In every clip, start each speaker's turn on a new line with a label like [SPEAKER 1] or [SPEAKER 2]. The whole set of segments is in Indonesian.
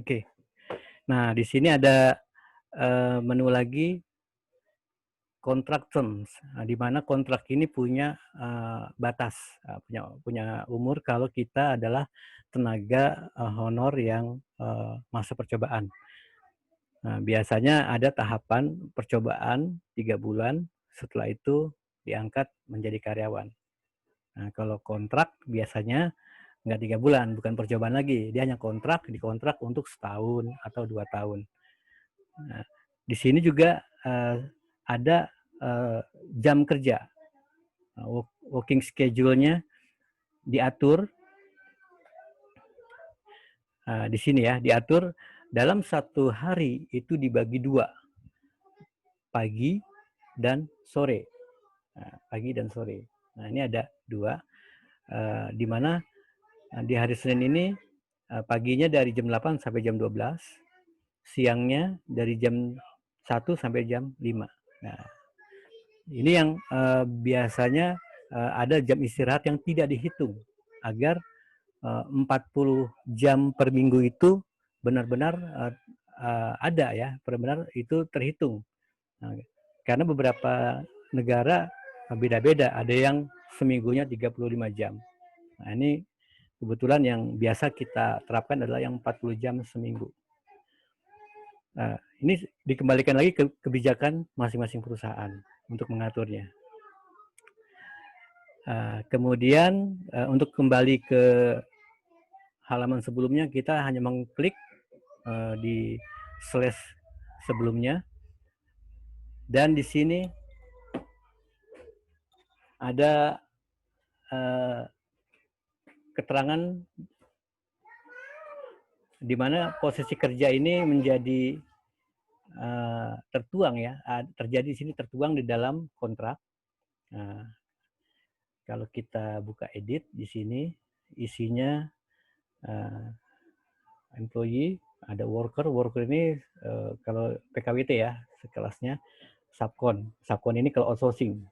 [SPEAKER 1] Oke. Nah, di sini ada menu lagi kontrak terms, di mana kontrak ini punya batas, punya umur kalau kita adalah tenaga honor yang masa percobaan. Nah, biasanya ada tahapan percobaan 3 bulan, setelah itu diangkat menjadi karyawan. Nah, kalau kontrak biasanya nggak 3 bulan, bukan percobaan lagi, dia hanya dikontrak untuk setahun atau 2 tahun. Nah, di sini juga ada jam kerja, working schedule-nya diatur. Di sini ya, diatur dalam satu hari itu dibagi 2, pagi dan sore. Pagi dan sore. Nah, ini ada 2, di mana di hari Senin ini paginya dari jam 8 sampai jam 12, siangnya dari jam 1 sampai jam 5. Nah, ini yang biasanya ada jam istirahat yang tidak dihitung agar 40 jam per minggu itu benar-benar ada ya, benar-benar itu terhitung. Nah, karena beberapa negara beda-beda, ada yang seminggunya 35 jam. Nah, ini kebetulan yang biasa kita terapkan adalah yang 40 jam seminggu. Nah, ini dikembalikan lagi ke kebijakan masing-masing perusahaan untuk mengaturnya. Kemudian untuk kembali ke halaman sebelumnya, kita hanya mengklik di slash sebelumnya, dan di sini ada keterangan di mana posisi kerja ini menjadi tertuang ya, terjadi di sini, tertuang di dalam kontrak. Kalau kita buka edit di sini, isinya employee, ada worker ini kalau PKWT ya sekelasnya, subkon ini kalau outsourcing,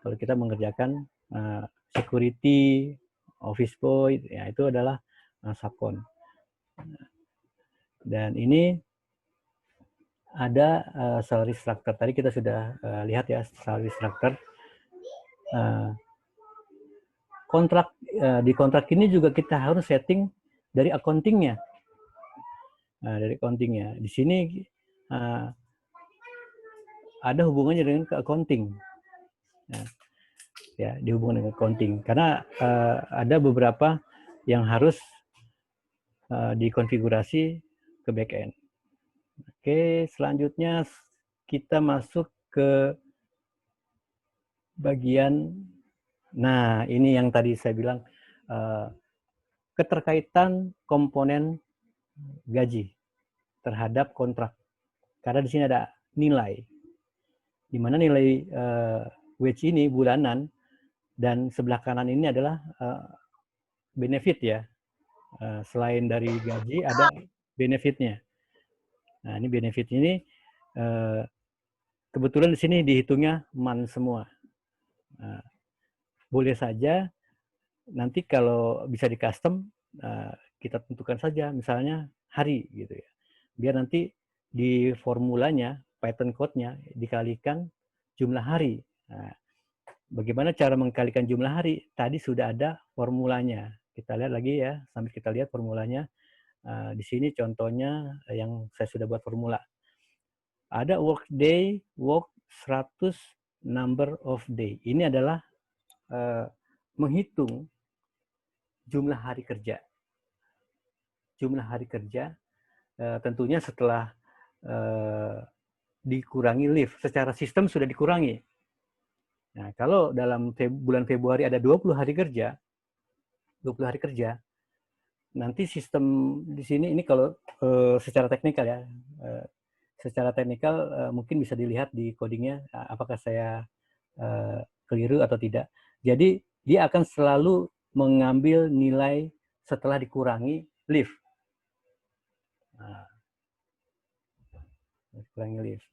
[SPEAKER 1] kalau kita mengerjakan security, office boy, ya itu adalah subkon. Dan ini ada salary structure. Tadi kita sudah lihat ya salary structure. Di kontrak ini juga kita harus setting dari accountingnya. Di sini ada hubungannya dengan ke accounting. Ya, dihubungkan dengan accounting karena ada beberapa yang harus dikonfigurasi ke backend. Oke, selanjutnya kita masuk ke bagian, nah ini yang tadi saya bilang, keterkaitan komponen gaji terhadap kontrak. Karena di sini ada nilai, di mana nilai wage ini bulanan, dan sebelah kanan ini adalah benefit ya. Selain dari gaji ada benefitnya. Nah, ini benefit ini kebetulan di sini dihitungnya month semua. Boleh saja nanti kalau bisa di custom, kita tentukan saja misalnya hari gitu ya. Biar nanti di formulanya, Python code-nya dikalikan jumlah hari. Nah, bagaimana cara mengkalikan jumlah hari? Tadi sudah ada formulanya. Kita lihat lagi ya, sambil kita lihat formulanya. Di sini contohnya yang saya sudah buat formula. Ada workday, work 100 number of day. Ini adalah menghitung jumlah hari kerja. Jumlah hari kerja tentunya setelah dikurangi leave. Secara sistem sudah dikurangi. Nah, kalau dalam bulan Februari ada 20 hari kerja, nanti sistem di sini ini kalau secara teknikal ya, mungkin bisa dilihat di codingnya apakah saya keliru atau tidak. Jadi dia akan selalu mengambil nilai setelah dikurangi leave. Nah, dikurangi leave.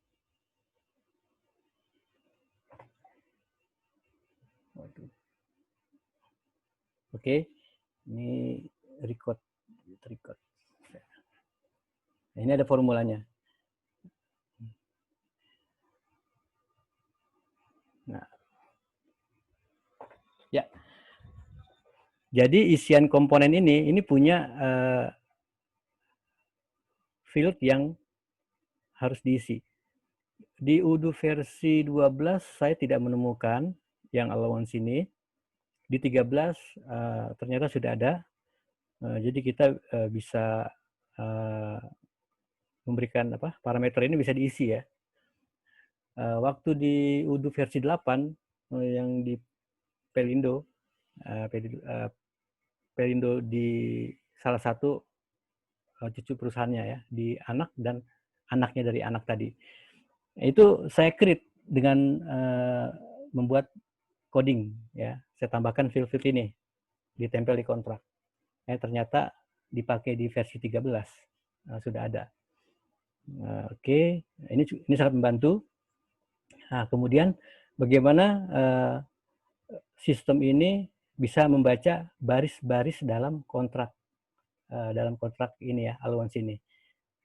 [SPEAKER 1] Oke, ini record. Ini ada formulanya. Nah, ya. Jadi isian komponen ini punya field yang harus diisi. Di Odoo versi 12 saya tidak menemukan yang allowance ini. Di 13 ternyata sudah ada. Jadi kita bisa memberikan parameter ini bisa diisi ya. Waktu di Odoo versi 8 yang di Pelindo, Pelindo di salah satu cucu perusahaannya ya, di anak dan anaknya dari anak tadi. Itu saya create dengan membuat coding ya. Saya tambahkan field-field ini ditempel di kontrak. Ternyata dipakai di versi 13 sudah ada. Oke, ini sangat membantu. Nah, kemudian bagaimana sistem ini bisa membaca baris-baris dalam kontrak ini ya, allowance ini.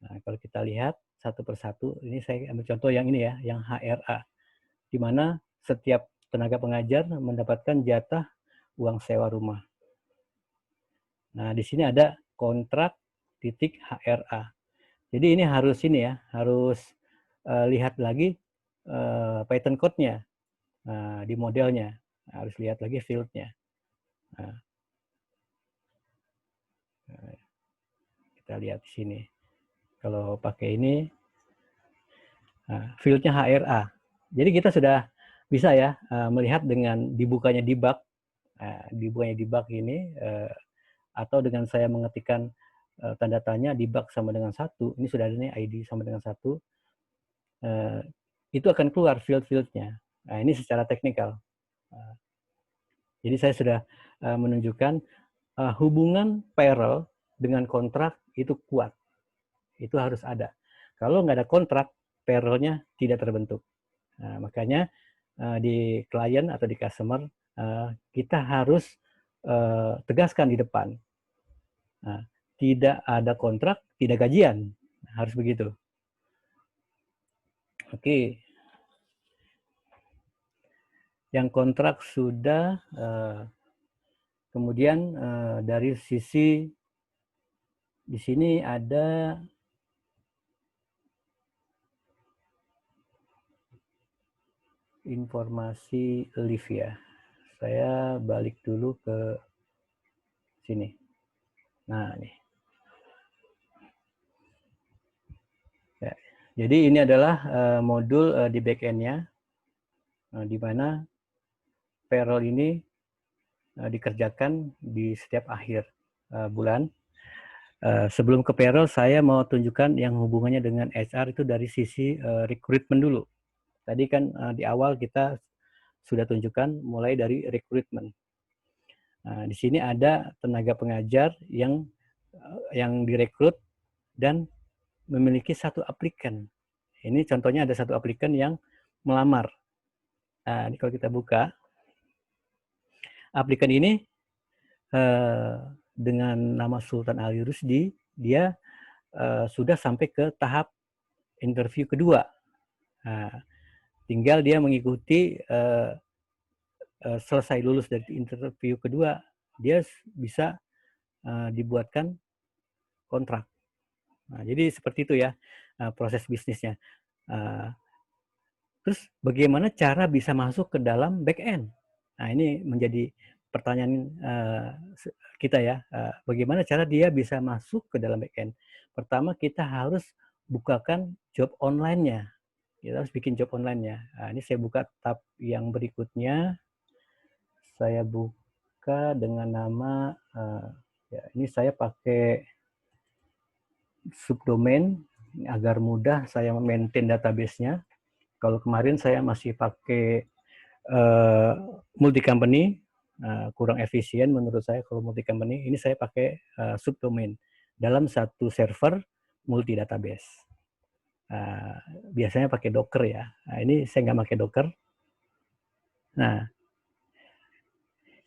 [SPEAKER 1] Nah, kalau kita lihat satu persatu, ini saya ambil contoh yang ini ya, yang HRA, di mana setiap tenaga pengajar mendapatkan jatah uang sewa rumah. Nah, di sini ada kontrak titik HRA. Jadi ini harus lihat lagi Python code-nya di modelnya, harus lihat lagi field-nya. Nah, kita lihat di sini. Kalau pakai ini, field-nya HRA. Jadi kita sudah bisa ya melihat dengan dibukanya debug ini, atau dengan saya mengetikkan tanda tanya debug sama dengan 1, ini sudah ada nih ID sama dengan 1, itu akan keluar field-fieldnya. Nah, ini secara teknikal. Jadi saya sudah menunjukkan hubungan payroll dengan kontrak itu kuat. Itu harus ada. Kalau nggak ada kontrak, payroll-nya tidak terbentuk. Nah, makanya di klien atau di customer, kita harus tegaskan di depan. Nah, tidak ada kontrak, tidak gajian. Harus begitu. Oke. Yang kontrak sudah, kemudian dari sisi di sini ada informasi leave ya. Saya balik dulu ke sini. Nah, nih. Ya. Jadi ini adalah modul di backend-nya, di mana payroll ini dikerjakan di setiap akhir bulan. Sebelum ke payroll, saya mau tunjukkan yang hubungannya dengan HR itu dari sisi recruitment dulu. Tadi kan di awal kita sudah tunjukkan mulai dari recruitment. Di sini ada tenaga pengajar yang direkrut dan memiliki satu aplikan. Ini contohnya ada satu aplikan yang melamar. Nah, ini kalau kita buka, aplikan ini dengan nama Sultan Ali Rusdi, dia sudah sampai ke tahap interview kedua. Nah, tinggal dia mengikuti selesai lulus dari interview kedua, dia bisa dibuatkan kontrak. Nah, jadi seperti itu ya proses bisnisnya. Terus bagaimana cara bisa masuk ke dalam back end? Nah, ini menjadi pertanyaan kita ya. Bagaimana cara dia bisa masuk ke dalam back end? Pertama, kita harus bukakan job online-nya. Kita harus bikin job online-nya. Nah, ini saya buka tab yang berikutnya. Saya buka dengan nama, ya, ini saya pakai subdomain agar mudah saya maintain database-nya. Kalau kemarin saya masih pakai multi company, kurang efisien menurut saya kalau multi company. Ini saya pakai subdomain dalam satu server multi database. Biasanya pakai Docker ya. Nah, ini saya nggak pakai Docker. Nah,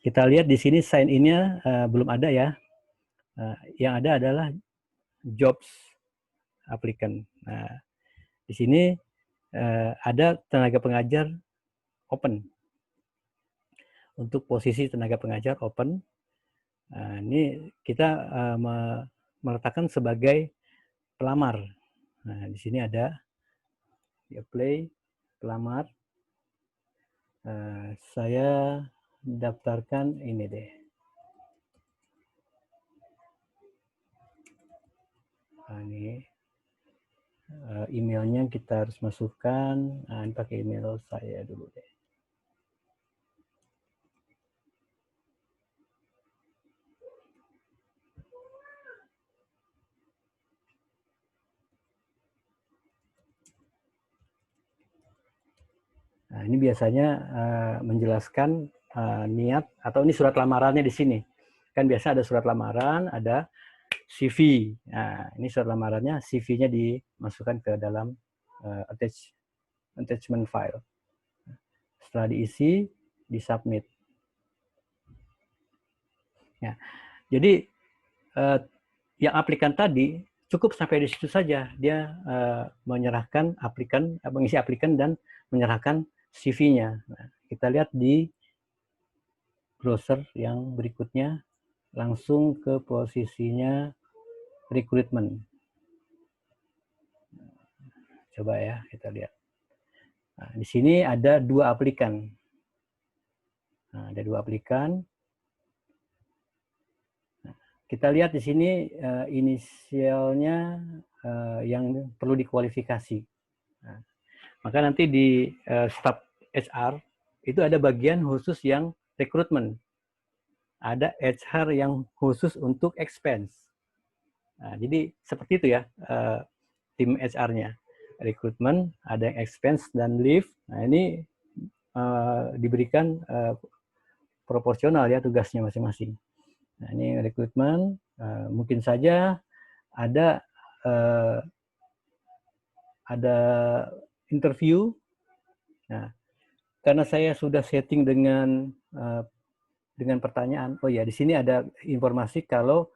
[SPEAKER 1] kita lihat di sini sign in-nya belum ada ya. Yang ada adalah jobs. aplikan. Nah, di sini ada tenaga pengajar open. Untuk posisi tenaga pengajar open, ini kita meletakkan sebagai pelamar. Nah, di sini ada di apply pelamar. Saya daftarkan ini deh. Ini emailnya kita harus masukkan. Ini pakai email saya dulu deh. Nah, ini biasanya menjelaskan niat atau ini surat lamarannya di sini. Kan biasa ada surat lamaran, ada CV. Nah, ini surat lamarannya, CV-nya dimasukkan ke dalam attachment file. Setelah diisi, disubmit. Ya, jadi yang aplikan tadi cukup sampai di situ saja. Dia menyerahkan mengisi aplikan dan menyerahkan CV-nya. Nah, kita lihat di browser yang berikutnya, langsung ke posisinya recruitment. Coba ya, kita lihat. Nah, di sini ada 2 aplikan. Nah, ada 2 aplikan. Nah, kita lihat di sini inisialnya yang perlu dikualifikasi. Nah, maka nanti di staf HR itu ada bagian khusus yang rekrutmen. Ada HR yang khusus untuk expense. Nah, jadi seperti itu ya tim HR-nya. Rekrutmen, ada yang expense dan leave. Nah, ini diberikan proporsional ya tugasnya masing-masing. Nah, ini rekrutmen, mungkin saja ada interview. Nah, karena saya sudah setting dengan pertanyaan. Oh ya, di sini ada informasi kalau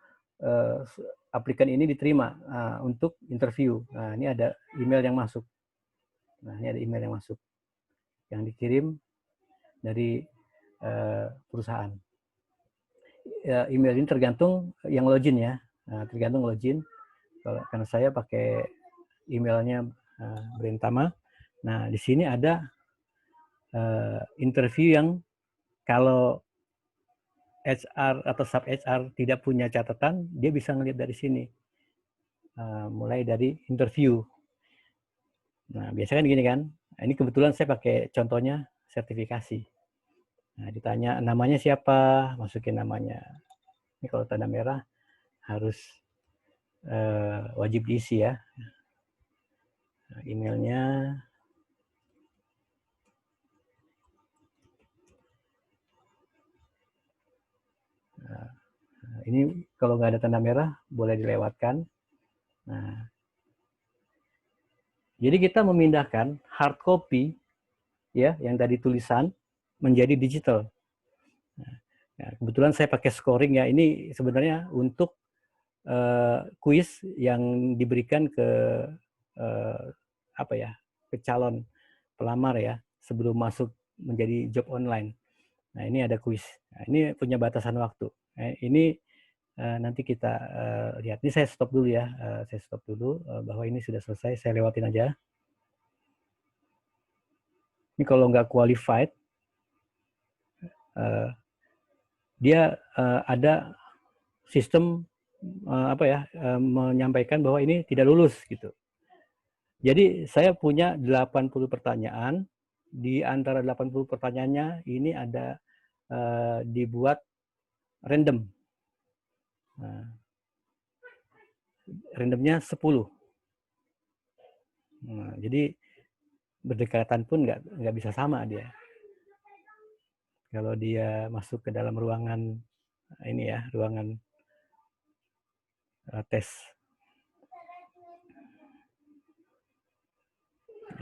[SPEAKER 1] aplikan ini diterima untuk interview. Nah, ini ada email yang masuk. Nah, ini ada email yang masuk yang dikirim dari perusahaan. Email ini tergantung yang login ya. Nah, tergantung login. Karena saya pakai emailnya Brentama. Nah, di sini ada interview yang kalau HR atau sub HR tidak punya catatan, dia bisa ngelihat dari sini. Mulai dari interview. Nah, biasanya kan gini kan. Nah, ini kebetulan saya pakai contohnya sertifikasi. Nah, ditanya namanya siapa, masukin namanya. Ini kalau tanda merah harus wajib diisi ya. Nah, emailnya. Nah, ini kalau nggak ada tanda merah boleh dilewatkan. Nah, jadi kita memindahkan hard copy ya yang tadi tulisan menjadi digital. Nah, kebetulan saya pakai scoring ya. Ini sebenarnya untuk kuis yang diberikan ke ke calon pelamar ya sebelum masuk menjadi job online. Nah, ini ada kuis. Nah, ini punya batasan waktu. Ini nanti kita lihat. Ini saya stop dulu ya. Saya stop dulu bahwa ini sudah selesai. Saya lewatin aja. Ini kalau nggak qualified, dia ada sistem menyampaikan bahwa ini tidak lulus gitu. Jadi saya punya 80 pertanyaan. Di antara 80 pertanyaannya ini ada dibuat random. Nah, randomnya 10. Nah, jadi berdekatan pun nggak bisa sama dia. Kalau dia masuk ke dalam ruangan ini ya, ruangan tes.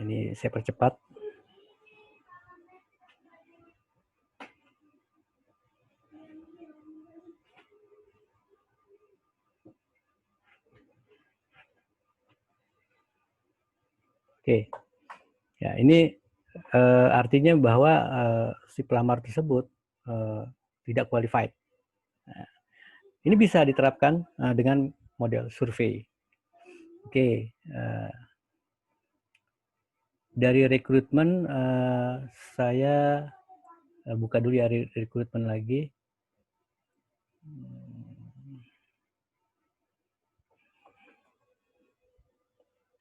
[SPEAKER 1] Ini saya percepat. Oke, ya ini artinya bahwa si pelamar tersebut tidak qualified. Nah, ini bisa diterapkan dengan model survei. Oke, dari rekrutmen saya buka dulu ya rekrutmen lagi.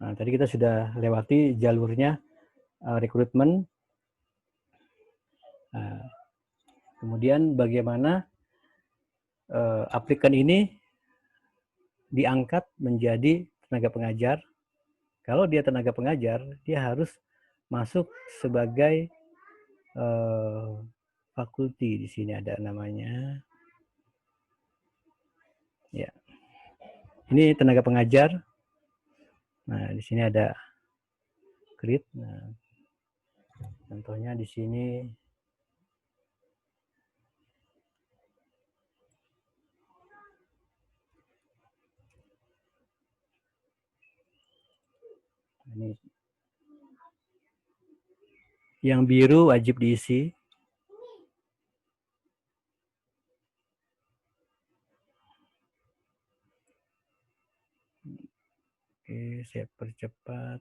[SPEAKER 1] Nah, tadi kita sudah lewati jalurnya rekrutmen. Kemudian bagaimana aplikan ini diangkat menjadi tenaga pengajar. Kalau dia tenaga pengajar, dia harus masuk sebagai fakulti. Di sini ada namanya. Ya, ini tenaga pengajar. Nah, di sini ada grid. Nah, contohnya di sini. Ini yang biru wajib diisi. Oke, saya percepat.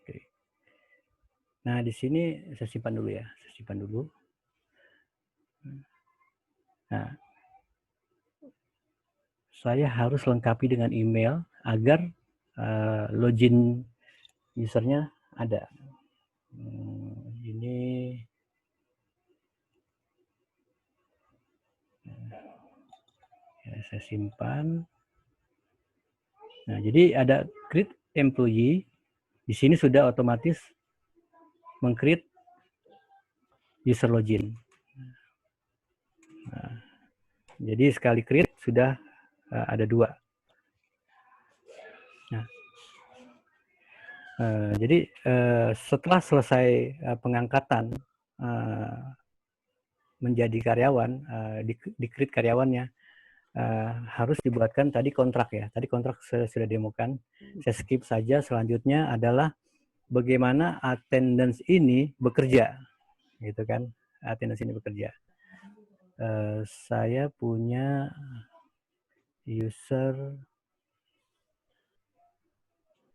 [SPEAKER 1] Oke. Nah, di sini saya simpan dulu ya. Saya simpan dulu. Nah, saya harus lengkapi dengan email agar login usernya ada. Ini ya, saya simpan. Nah, jadi ada create employee. Di sini sudah otomatis meng-create user login. Nah, jadi sekali create sudah ada 2. Nah, jadi setelah selesai pengangkatan menjadi karyawan, di-create karyawannya, harus dibuatkan tadi kontrak ya. Tadi kontrak saya sudah demokan. Saya skip saja. Selanjutnya adalah bagaimana attendance ini bekerja, gitu kan? Attendance ini bekerja. Saya punya user.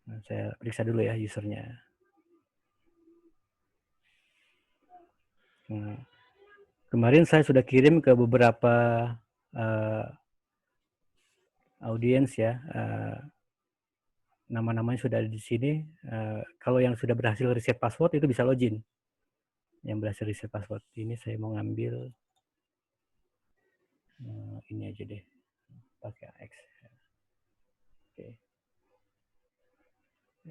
[SPEAKER 1] Nah, saya periksa dulu ya usernya. Nah, kemarin saya sudah kirim ke beberapa audiens ya. Nama-namanya sudah ada di sini. Kalau yang sudah berhasil reset password itu bisa login. Yang berhasil reset password. Ini saya mau ngambil ini aja deh. Pakai X. Oke.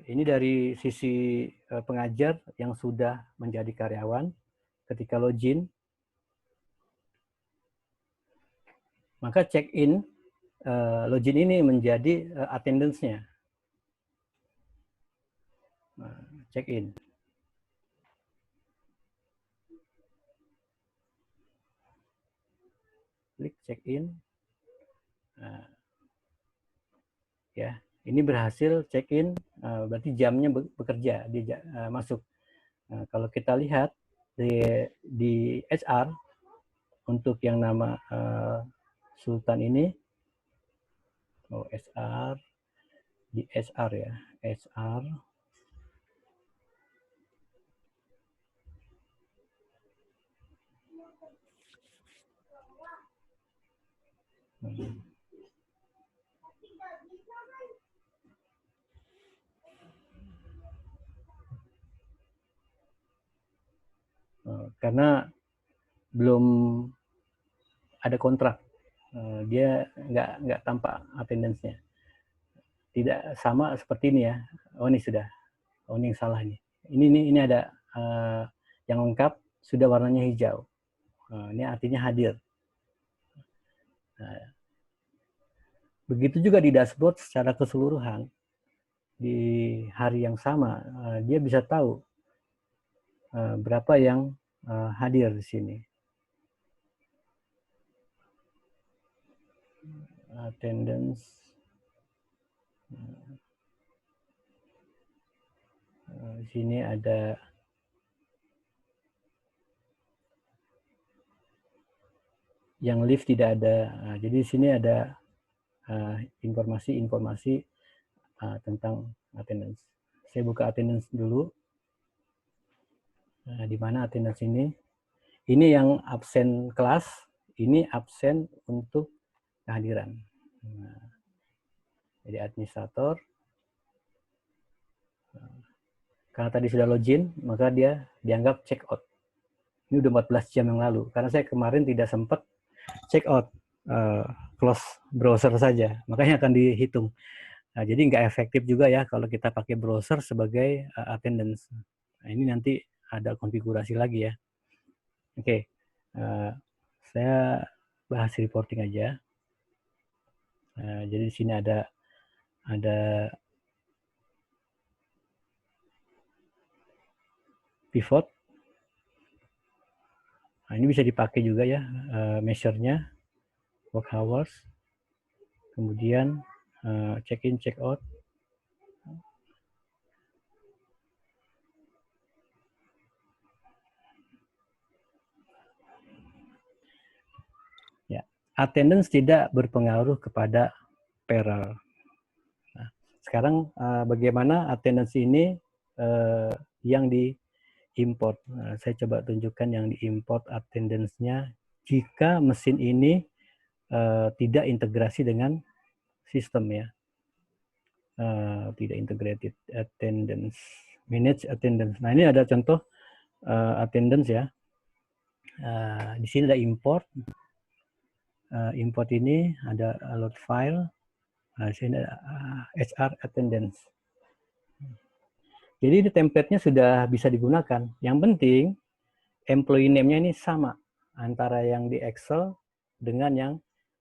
[SPEAKER 1] Ini dari sisi pengajar yang sudah menjadi karyawan. Ketika login, maka check-in login ini menjadi attendance-nya. Check-in. Klik check-in. Ya, ini berhasil check-in, berarti jamnya bekerja, dia masuk. Kalau kita lihat di HR, untuk yang nama Sultan ini, SR, di SR ya, SR. Karena belum ada kontrak, dia nggak tampak attendance-nya. Tidak sama seperti ini ya. Oh ini sudah, oh ini yang salah nih. Ini ada yang lengkap sudah warnanya hijau. Ini artinya hadir. Nah, begitu juga di dashboard secara keseluruhan. Di hari yang sama, dia bisa tahu berapa yang hadir di sini. Attendance. Di sini ada yang live tidak ada. Jadi di sini ada informasi-informasi tentang attendance. Saya buka attendance dulu. Di mana attendance ini? Ini yang absen kelas, ini absen untuk kehadiran. Jadi administrator, karena tadi sudah login, maka dia dianggap check out. Ini udah 14 jam yang lalu, karena saya kemarin tidak sempat check out, close browser saja, makanya akan dihitung. Nah, jadi nggak efektif juga ya kalau kita pakai browser sebagai attendance. Nah, ini nanti ada konfigurasi lagi ya. Oke, saya bahas reporting aja. Jadi di sini ada pivot. Nah, ini bisa dipakai juga ya, measure-nya, work hours, kemudian check in, check out. Ya, attendance tidak berpengaruh kepada payroll. Nah, sekarang bagaimana attendance ini yang diimport. Nah, saya coba tunjukkan yang diimport attendance-nya jika mesin ini tidak integrasi dengan sistem ya. Tidak integrated attendance, manage attendance. Nah, ini ada contoh attendance ya. Di sini ada import. Import ini ada load file. Di sini ada HR attendance. Jadi ini template-nya sudah bisa digunakan. Yang penting employee name-nya ini sama antara yang di Excel dengan yang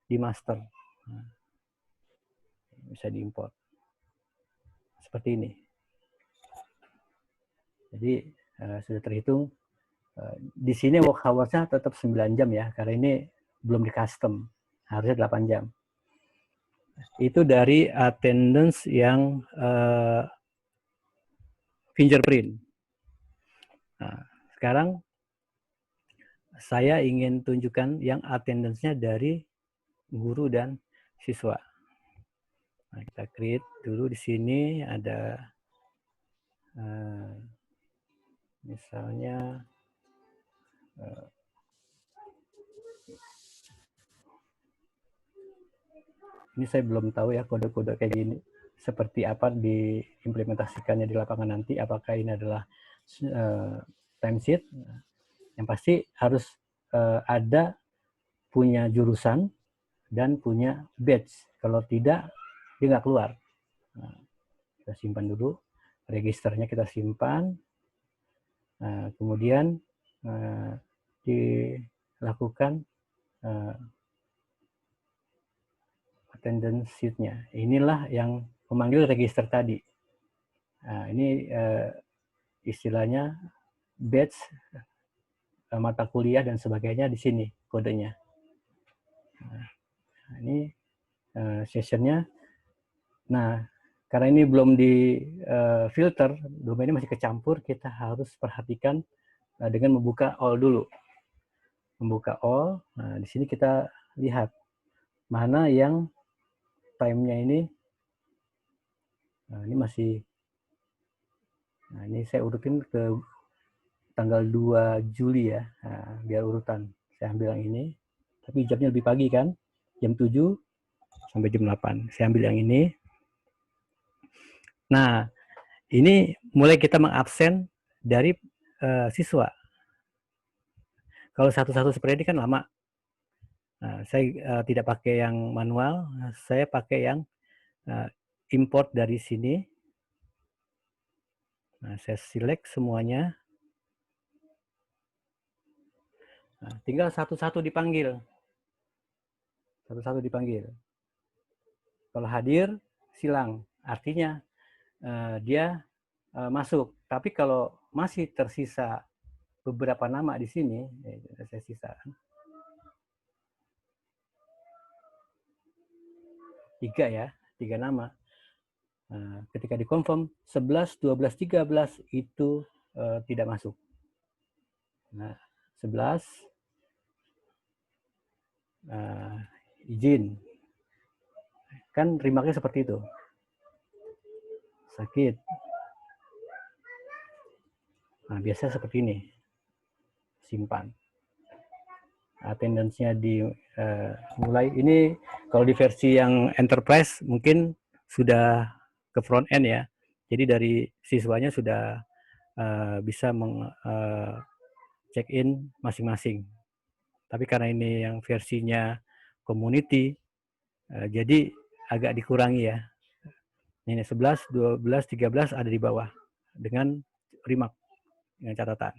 [SPEAKER 1] di master. Nah, bisa diimport. Seperti ini. Jadi sudah terhitung. Di sini work hours-nya tetap 9 jam ya, karena ini belum di custom. Harusnya 8 jam. Itu dari attendance yang fingerprint. Nah, sekarang saya ingin tunjukkan yang attendance-nya dari guru dan siswa. Nah, kita create dulu di sini ada misalnya ini saya belum tahu ya kode-kode kayak gini seperti apa diimplementasikannya di lapangan nanti, apakah ini adalah timesheet. Yang pasti harus ada punya jurusan dan punya batch. Kalau tidak, dia nggak keluar. Nah, kita simpan dulu. Registernya kita simpan. Nah, kemudian dilakukan attendance sheet-nya. Inilah yang memanggil register tadi. Nah, ini istilahnya batch, mata kuliah dan sebagainya di sini kodenya. Nah, ini sessionnya. Nah, karena ini belum di filter, domainnya masih kecampur, kita harus perhatikan dengan membuka all dulu. Membuka all, nah di sini kita lihat mana yang time-nya ini. Nah, ini masih, nah ini saya urutin ke tanggal 2 Juli ya, nah, biar urutan. Saya ambil yang ini, tapi jamnya lebih pagi kan, jam 7 sampai jam 8. Saya ambil yang ini. Nah, ini mulai kita mengabsen dari siswa. Kalau satu-satu seperti ini kan lama. Nah, saya tidak pakai yang manual, saya pakai yang import dari sini. Nah, saya select semuanya. Nah, tinggal satu-satu dipanggil. Satu-satu dipanggil. Kalau hadir, silang. Artinya dia masuk. Tapi kalau masih tersisa beberapa nama di sini, saya sisakan. 3 ya, 3 nama. Nah, ketika dikonfirm 11, 12, 13 itu tidak masuk. Nah, 11 izin. Kan remarknya seperti itu. Sakit. Nah, biasa seperti ini. Simpan. Attendance-nya dimulai. Ini kalau di versi yang enterprise mungkin sudah ke front end ya. Jadi dari siswanya sudah bisa check in masing-masing. Tapi karena ini yang versinya community, jadi agak dikurangi ya. Ini 11, 12, 13 ada di bawah dengan remark, dengan catatan.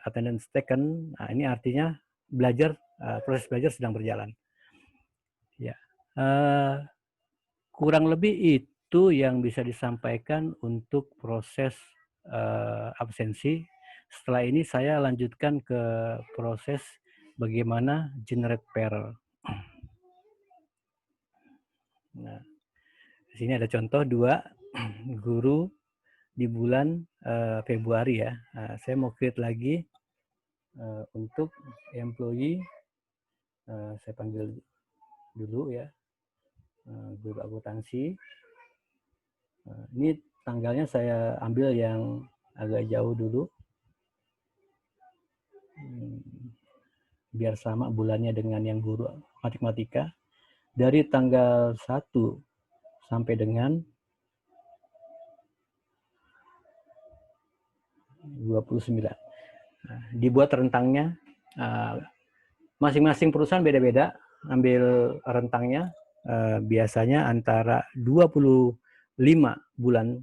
[SPEAKER 1] Attendance taken, nah ini artinya belajar, proses belajar sedang berjalan. Ya, kurang lebih itu yang bisa disampaikan untuk proses absensi. Setelah ini saya lanjutkan ke proses bagaimana generate pair. Nah, di sini ada contoh 2 guru di bulan Februari ya. Saya mau create lagi untuk employee. Saya panggil dulu ya, guru akuntansi. Ini tanggalnya saya ambil yang agak jauh dulu. Biar sama bulannya dengan yang guru matematika. Dari tanggal 1 sampai dengan 29. Nah, dibuat rentangnya, masing-masing perusahaan beda-beda, ambil rentangnya, biasanya antara 25 bulan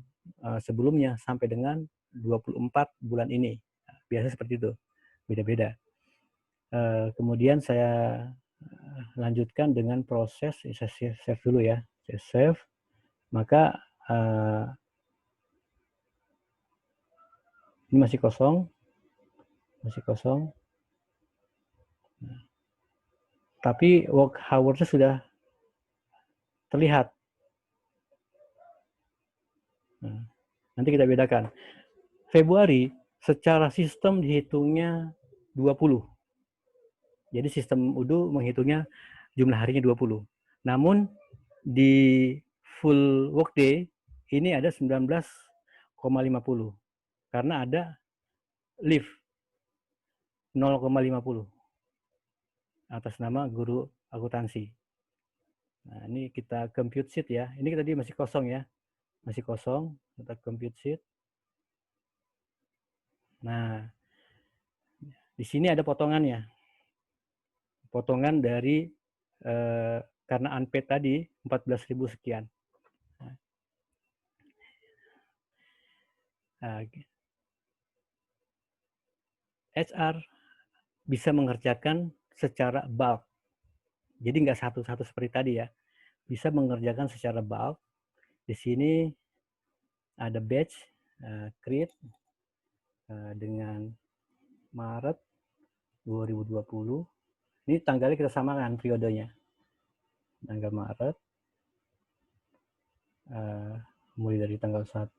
[SPEAKER 1] sebelumnya sampai dengan 24 bulan ini. Biasa seperti itu, beda-beda. Kemudian saya lanjutkan dengan proses, saya save dulu ya, saya save, maka ini masih kosong, nah, tapi work hours-nya sudah terlihat. Nah, nanti kita bedakan. Februari secara sistem dihitungnya 20. Jadi sistem Odoo menghitungnya jumlah harinya 20. Namun di full workday ini ada 19,50 karena ada leave 0,50 atas nama guru akuntansi. Nah, ini kita compute sheet ya. Ini tadi masih kosong ya. Masih kosong, kita compute sheet. Nah, di sini ada potongannya. Potongan dari karena unpaid tadi 14.000 sekian. Nah, HR bisa mengerjakan secara bulk. Jadi nggak satu-satu seperti tadi ya. Bisa mengerjakan secara bulk. Di sini ada batch, create dengan Maret 2020. Ini tanggalnya kita samakan periodenya. Tanggal Maret. Mulai dari tanggal 1.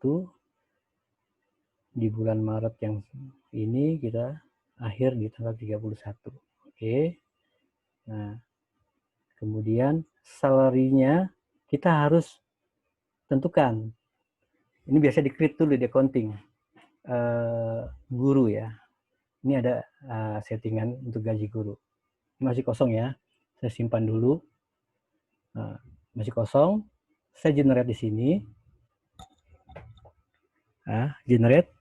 [SPEAKER 1] Di bulan Maret yang ini kita akhir di tanggal 31. Oke. Nah, kemudian salary-nya kita harus tentukan. Ini biasa di-create dulu di accounting. Guru ya. Ini ada settingan untuk gaji guru. Ini masih kosong ya. Saya simpan dulu. Masih kosong. Saya generate di sini. Generate.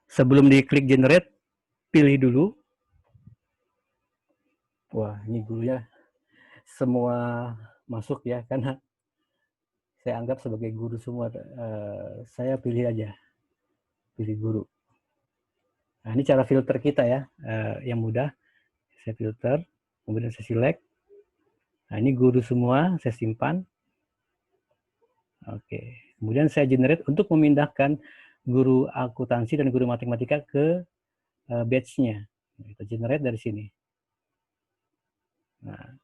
[SPEAKER 1] Sebelum diklik generate, pilih dulu. Wah, ini gurunya semua masuk ya, karena saya anggap sebagai guru semua. Saya pilih aja, pilih guru. Nah, ini cara filter kita ya, yang mudah. Saya filter, kemudian saya select. Nah, ini guru semua, saya simpan. Oke, kemudian saya generate untuk memindahkan guru akuntansi dan guru matematika ke batch-nya. Kita generate dari sini. Nah,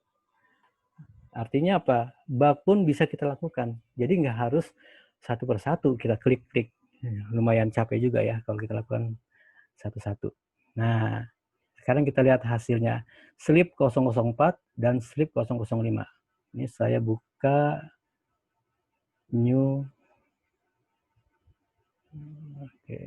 [SPEAKER 1] artinya apa? Bug pun bisa kita lakukan. Jadi nggak harus satu persatu kita klik-klik. Lumayan capek juga ya kalau kita lakukan satu-satu. Nah, sekarang kita lihat hasilnya. Slip 004 dan slip 005. Ini saya buka new. Oke.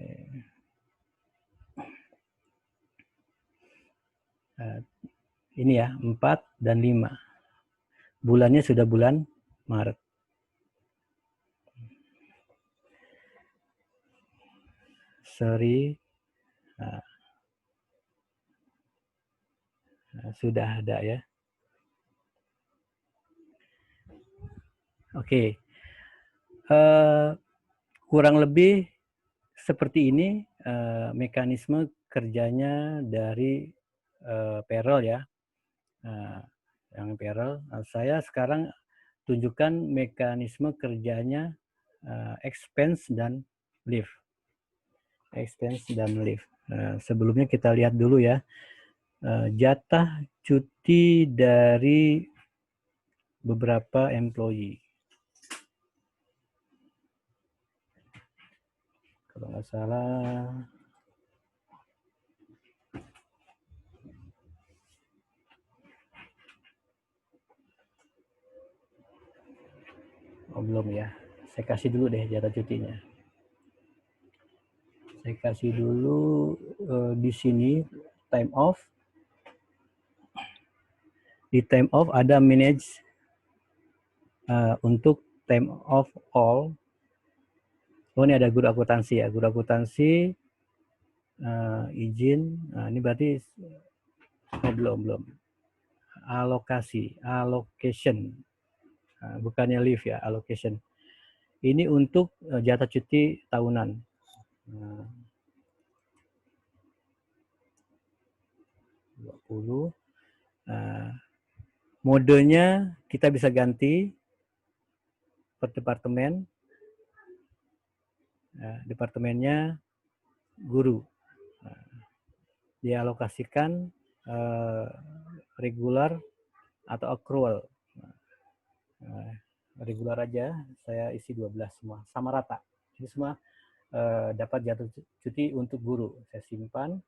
[SPEAKER 1] Ini ya, 4 dan 5. Bulannya sudah bulan Maret. Sorry. Sudah ada ya. Oke. Kurang lebih seperti ini mekanisme kerjanya dari payroll ya. Yang payroll. Saya sekarang tunjukkan mekanisme kerjanya expense dan leave. Expense dan leave. Sebelumnya kita lihat dulu ya. Jatah cuti dari beberapa employee. Kalau nggak salah, belum ya. Saya kasih dulu deh jatah cutinya. Saya kasih dulu di sini time off. Di time off ada manage untuk time off all. Oh, ini ada guru akuntansi ya. Guru akuntansi izin. Nah, ini berarti belum. Allocation. Bukannya leave ya, allocation. Ini untuk jatah cuti tahunan. 20. Modenya kita bisa ganti per departemen. Departemennya guru. Dialokasikan regular atau accrual. Regular aja, saya isi 12 semua, sama rata. Ini semua dapat jatuh cuti untuk guru. Saya simpan.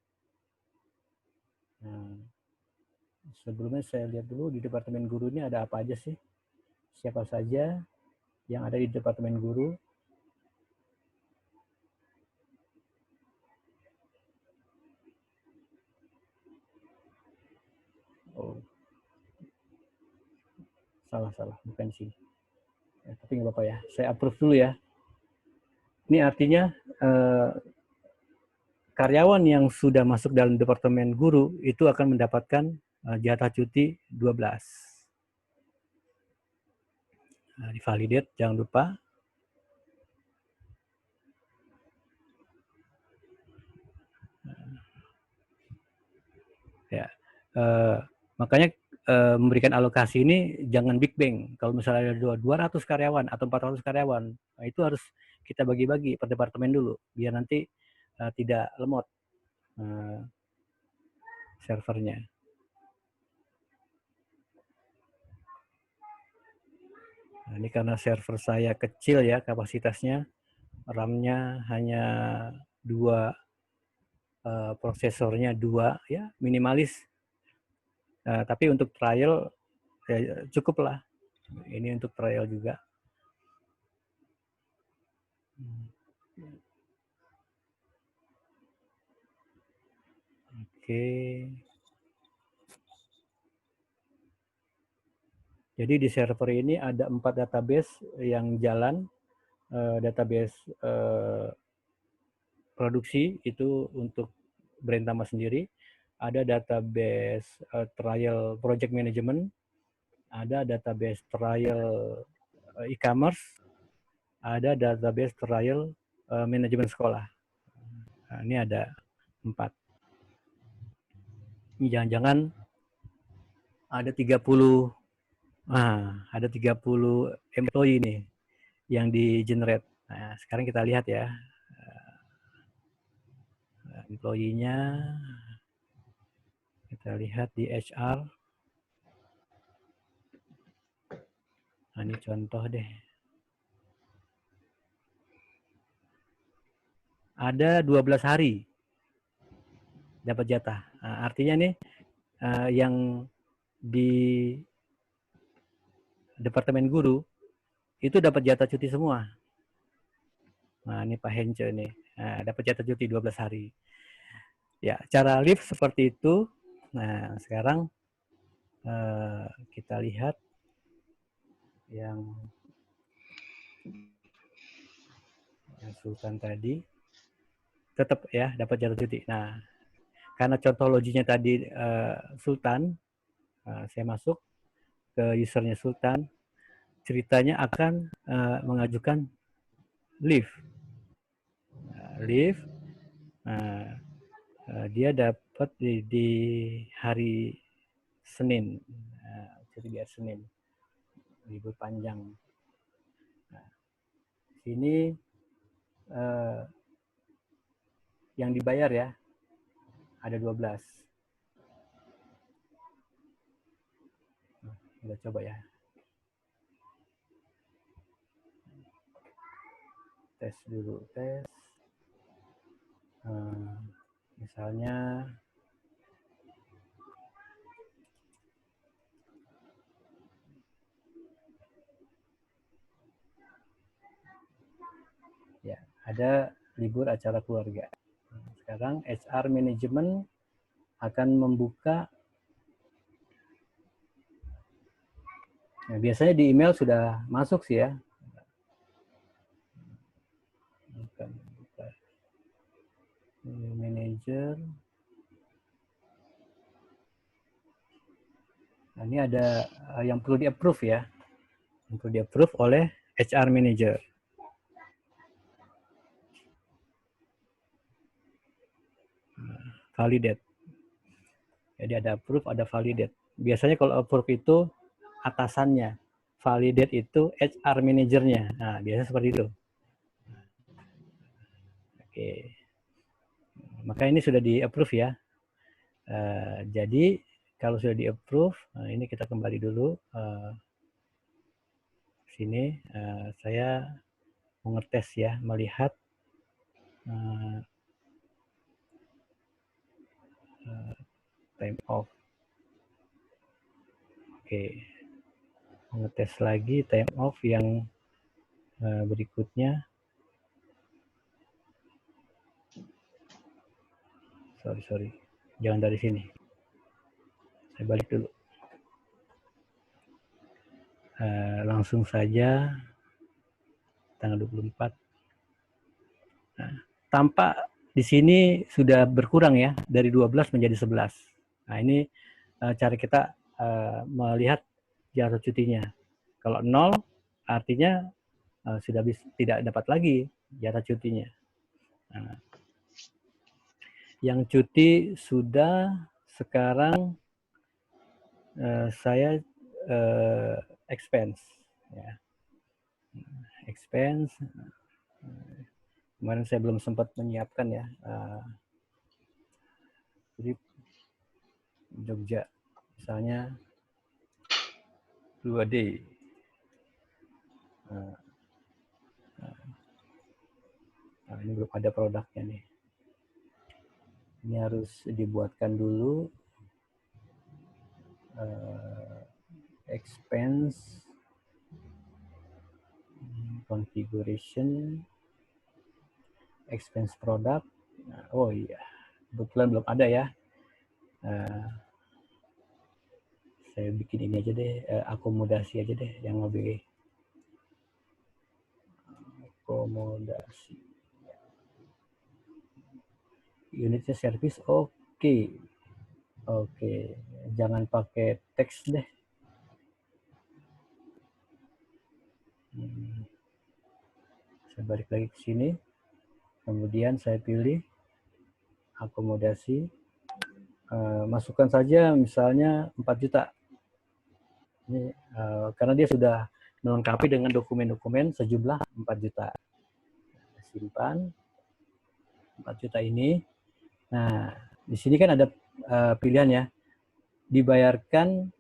[SPEAKER 1] Sebelumnya saya lihat dulu di departemen guru ini ada apa aja sih. Siapa saja yang ada di departemen guru. Oh, salah, bukan sih. Tapi nggak apa-apa ya, saya approve dulu ya. Ini artinya karyawan yang sudah masuk dalam departemen guru itu akan mendapatkan jatah cuti 12. Divalidate, jangan lupa. Ya, makanya memberikan alokasi ini jangan big bang. Kalau misalnya ada 200 karyawan atau 400 karyawan, nah itu harus kita bagi-bagi per departemen dulu, biar nanti tidak lemot servernya. Nah, ini karena server saya kecil ya kapasitasnya, RAM-nya hanya 2, prosesornya 2 ya, minimalis. Tapi untuk trial ya cukup lah. Ini untuk trial juga. Oke. Jadi di server ini ada 4 database yang jalan. Database produksi itu untuk Brentama sendiri. Ada database trial project management. Ada database trial e-commerce. Ada database trial manajemen sekolah. Nah, ini ada 4. Ini jangan-jangan ada 30 employee nih yang di generate. Nah, sekarang kita lihat ya. employee-nya kita lihat di HR. Nah, ini contoh deh. Ada 12 hari dapat jatah. Nah, artinya nih yang di Departemen Guru itu dapat jatah cuti semua. Nah, ini Pak Hence nih. Nah, dapat jatah cuti 12 hari. Ya, cara lift seperti itu. Nah, sekarang kita lihat yang Sultan tadi. Tetap ya, dapat jatah cuti. Nah, karena contoh loginya tadi Sultan, saya masuk ke usernya Sultan, ceritanya akan mengajukan leave. Leave, dia dapat di hari Senin, jadi biar Senin, libur panjang. Nah, sini yang dibayar ya, ada 12. Kita coba ya. Tes dulu, tes. Misalnya ya, ada libur acara keluarga. Sekarang HR Management akan membuka. Nah, biasanya di email sudah masuk sih ya. Manager. Nah, ini ada yang perlu di-approve ya. Yang perlu di-approve oleh HR Manager. Validate. Jadi ada approve, ada validate. Biasanya kalau approve itu atasannya. Validate itu HR Manager-nya. Nah, biasanya seperti itu. Oke. Maka ini sudah di-approve ya. Jadi kalau sudah di-approve, ini kita kembali dulu. Sini saya mau ngetes ya, melihat time off. Oke. Ngetes lagi time off yang berikutnya. Sorry. Jangan dari sini. Saya balik dulu. Langsung saja tanggal 24. Nah, tampak di sini sudah berkurang ya, dari 12 menjadi 11. Nah, ini cara kita melihat jatah cutinya. Kalau 0 artinya sudah tidak dapat lagi jatah cutinya. Nah, yang cuti sudah sekarang saya expense ya. Expense kemarin saya belum sempat menyiapkan ya. Jadi Jogja misalnya 2D. Nah, ini belum ada produknya nih. Ini harus dibuatkan dulu expense configuration expense product. Nah, oh iya, kebetulan belum ada ya. Saya bikin ini aja deh, akomodasi aja deh yang lebih akomodasi. Unitnya service, oke. Oke, jangan pakai teks deh. Saya balik lagi ke sini. Kemudian saya pilih akomodasi. Masukkan saja misalnya 4 juta. Ini, karena dia sudah melengkapi dengan dokumen-dokumen sejumlah 4 juta. Simpan 4 juta ini. Nah, di sini kan ada pilihan ya, dibayarkan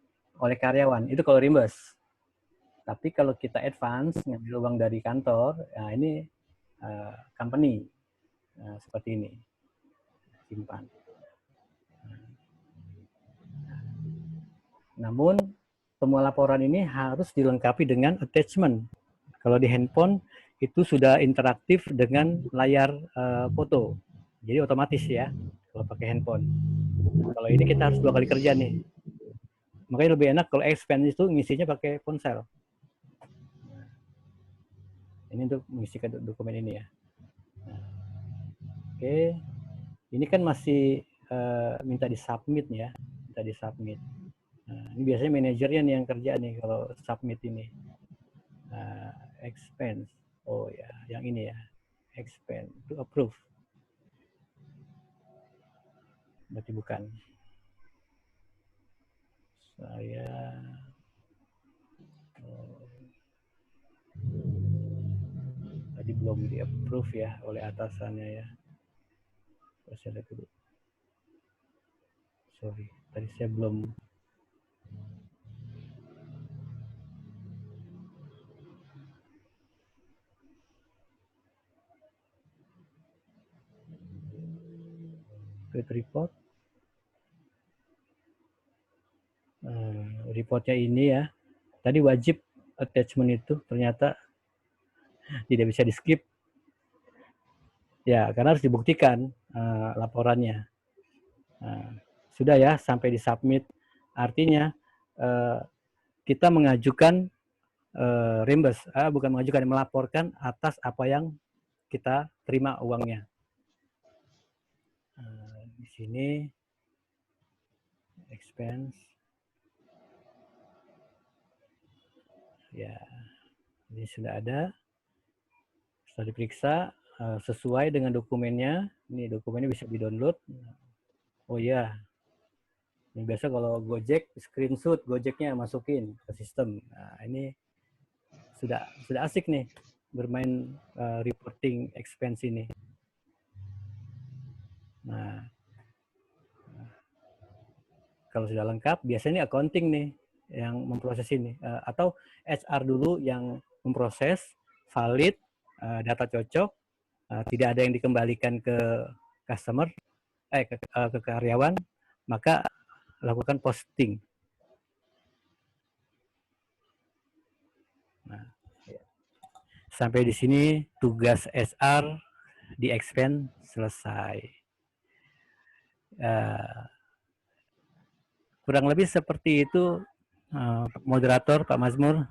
[SPEAKER 1] oleh karyawan, itu kalau reimburse. Tapi kalau kita advance, ngambil uang dari kantor, nah ini company, seperti ini, simpan. Namun, semua laporan ini harus dilengkapi dengan attachment. Kalau di handphone, itu sudah interaktif dengan layar foto. Jadi otomatis ya, kalau pakai handphone. Kalau ini kita harus 2 kali kerja nih. Makanya lebih enak kalau expense itu ngisinya pakai ponsel. Ini untuk mengisi dokumen ini ya. Nah, oke, ini kan masih minta disubmit ya, minta disubmit. Nah, ini biasanya manajernya nih yang kerja nih kalau submit ini. Expense, oh ya, yang ini ya, expense to approve. Berarti bukan. Saya tadi belum di approve ya oleh atasannya ya. Saya lihat dulu. Sorry, tadi saya belum. Create report. Reportnya ini ya. Tadi wajib attachment itu, ternyata tidak bisa di skip. Ya, karena harus dibuktikan laporannya. Sudah ya, sampai di submit. Artinya kita mengajukan reimburse, bukan mengajukan, melaporkan atas apa yang kita terima uangnya. Di sini expense, ya ini sudah ada, setelah diperiksa sesuai dengan dokumennya. Ini dokumennya bisa di-download. Oh ya, ini biasa kalau Gojek, screenshot Gojeknya masukin ke sistem. Nah, ini sudah asik nih bermain reporting expense ini. Nah, kalau sudah lengkap, biasanya accounting nih yang memproses ini, atau HR dulu yang memproses, valid, data cocok, tidak ada yang dikembalikan ke customer, ke karyawan, maka lakukan posting. Nah, sampai di sini tugas HR di expense selesai. Kurang lebih seperti itu, moderator Pak Mazmur.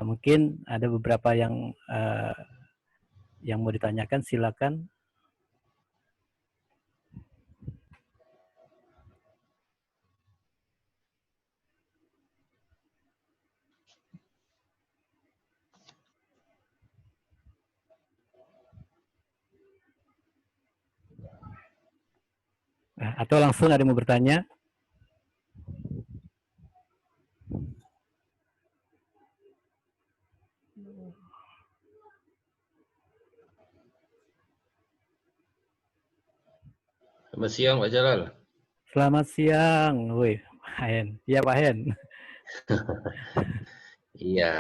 [SPEAKER 1] Mungkin ada beberapa yang mau ditanyakan, silakan. Atau langsung ada yang mau bertanya?
[SPEAKER 2] Selamat siang, Pak Jalal.
[SPEAKER 1] Selamat siang, woi, Pak Hen. Iya, Pak Hen.
[SPEAKER 2] Iya,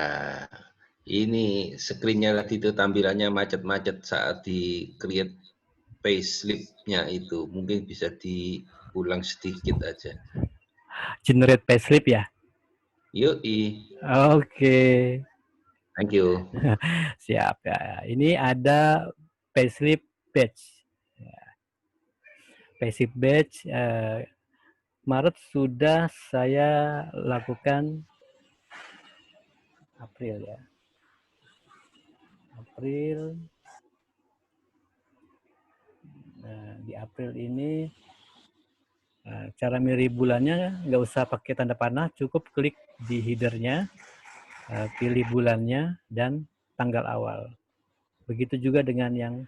[SPEAKER 2] ini screen-nya tadi itu tampilannya macet-macet saat di create payslip-nya itu. Mungkin bisa diulang sedikit aja.
[SPEAKER 1] Generate payslip ya?
[SPEAKER 2] Yoi.
[SPEAKER 1] Oke.
[SPEAKER 2] Thank you.
[SPEAKER 1] Siap ya. Ini ada payslip batch. Payslip batch Maret sudah saya lakukan, April ya. April. Nah, di April ini cara milih bulannya nggak usah pakai tanda panah, cukup klik di headernya, pilih bulannya dan tanggal awal. Begitu juga dengan yang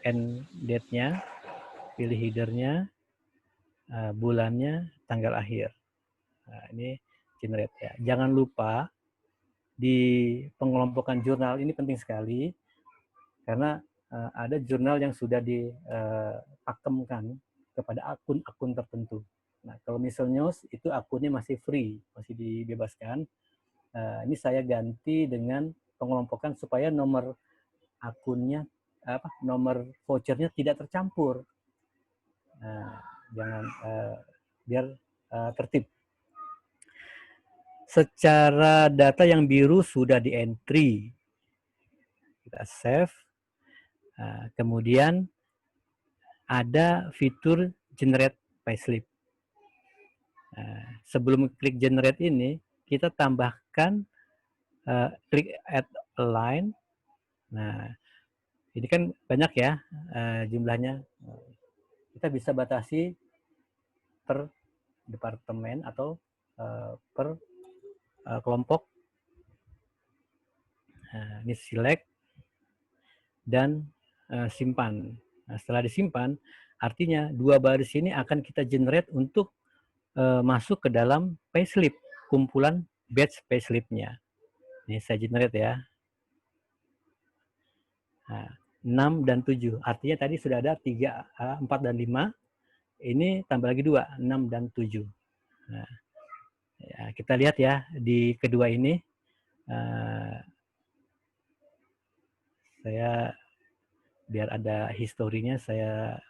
[SPEAKER 1] end date-nya, pilih headernya, bulannya, tanggal akhir. Nah, ini generate ya. Jangan lupa di pengelompokan jurnal ini penting sekali, karena ada jurnal yang sudah dipakemkan pada akun-akun tertentu. Nah, kalau Miscellaneous itu akunnya masih free, masih dibebaskan. Ini saya ganti dengan pengelompokan supaya nomor akunnya, nomor vouchernya tidak tercampur. Jangan, biar tertib. Secara data yang biru sudah di entry, kita save. Kemudian ada fitur generate payslip. Sebelum klik generate ini, kita tambahkan klik add line. Nah, ini kan banyak ya jumlahnya. Kita bisa batasi per departemen atau per kelompok. Ini select dan simpan. Nah, setelah disimpan, artinya 2 baris ini akan kita generate untuk masuk ke dalam payslip, kumpulan batch payslip-nya. Ini saya generate ya. Nah, 6 dan 7. Artinya tadi sudah ada 3, 4 dan 5. Ini tambah lagi 2, 6 dan 7. Nah, ya, kita lihat ya di kedua ini. Saya biar ada historinya, saya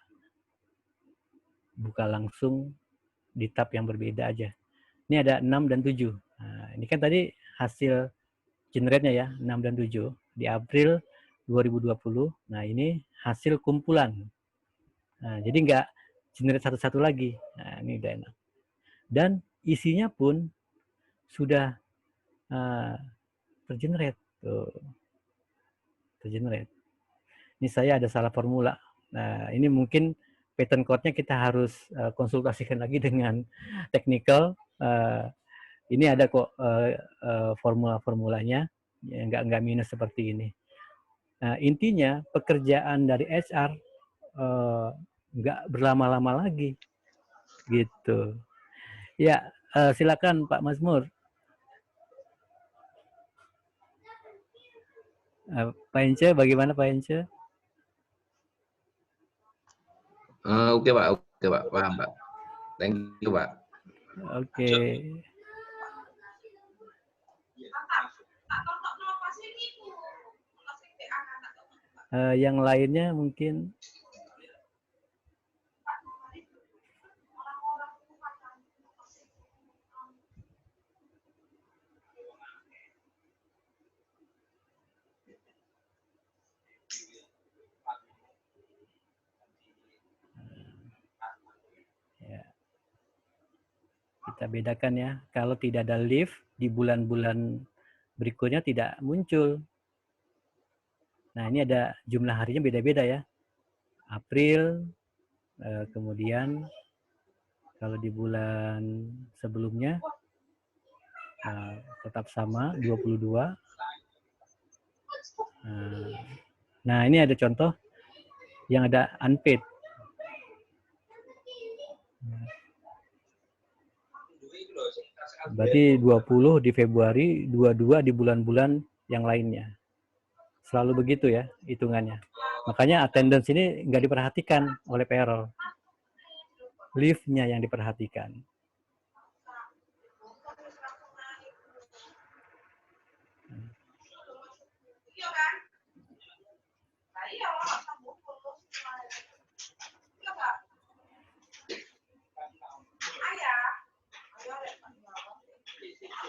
[SPEAKER 1] buka langsung di tab yang berbeda aja. Ini ada 6 dan 7. Nah, ini kan tadi hasil generate-nya ya, 6 dan 7 di April 2020. Nah, ini hasil kumpulan. Nah, jadi nggak generate satu-satu lagi. Nah, ini udah enak. Dan isinya pun sudah tergenerate. Tuh. Tergenerate. Ini saya ada salah formula. Nah, ini mungkin pattern code-nya kita harus konsultasikan lagi dengan technical. Ini ada kok formula-formulanya, ya, nggak minus seperti ini. Nah, intinya pekerjaan dari HR nggak berlama-lama lagi, gitu. Ya, silakan Pak Mazmur. Pak Ence, bagaimana Pak Ence?
[SPEAKER 2] Oke Pak, paham Pak. Thank you Pak.
[SPEAKER 1] Oke. Yang lainnya mungkin ya, kita bedakan ya. Kalau tidak ada lift di bulan-bulan berikutnya tidak muncul. Nah, ini ada jumlah harinya beda-beda ya. April, kemudian kalau di bulan sebelumnya tetap sama 22. Nah, ini ada contoh yang ada unpaid. Berarti 20 di Februari, 22 di bulan-bulan yang lainnya. Selalu begitu ya hitungannya. Makanya attendance ini nggak diperhatikan oleh payroll. Leave-nya yang diperhatikan.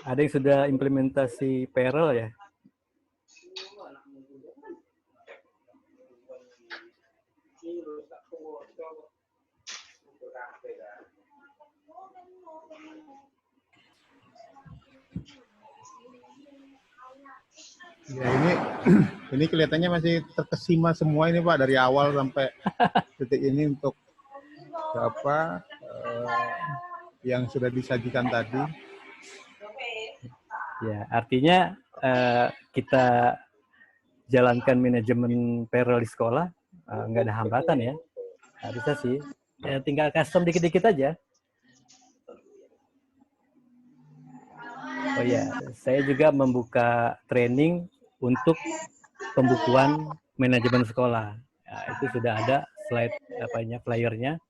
[SPEAKER 1] Ada yang sudah implementasi payroll ya?
[SPEAKER 3] Ya ini kelihatannya masih terkesima semua ini Pak dari awal sampai detik ini untuk apa yang sudah disajikan tadi.
[SPEAKER 1] Ya, artinya kita jalankan manajemen payroll di sekolah nggak ada hambatan ya. Nah, bisa sih. Ya, tinggal custom dikit-dikit aja. Oh ya, saya juga membuka training untuk pembukuan manajemen sekolah. Nah, itu sudah ada slide flyernya.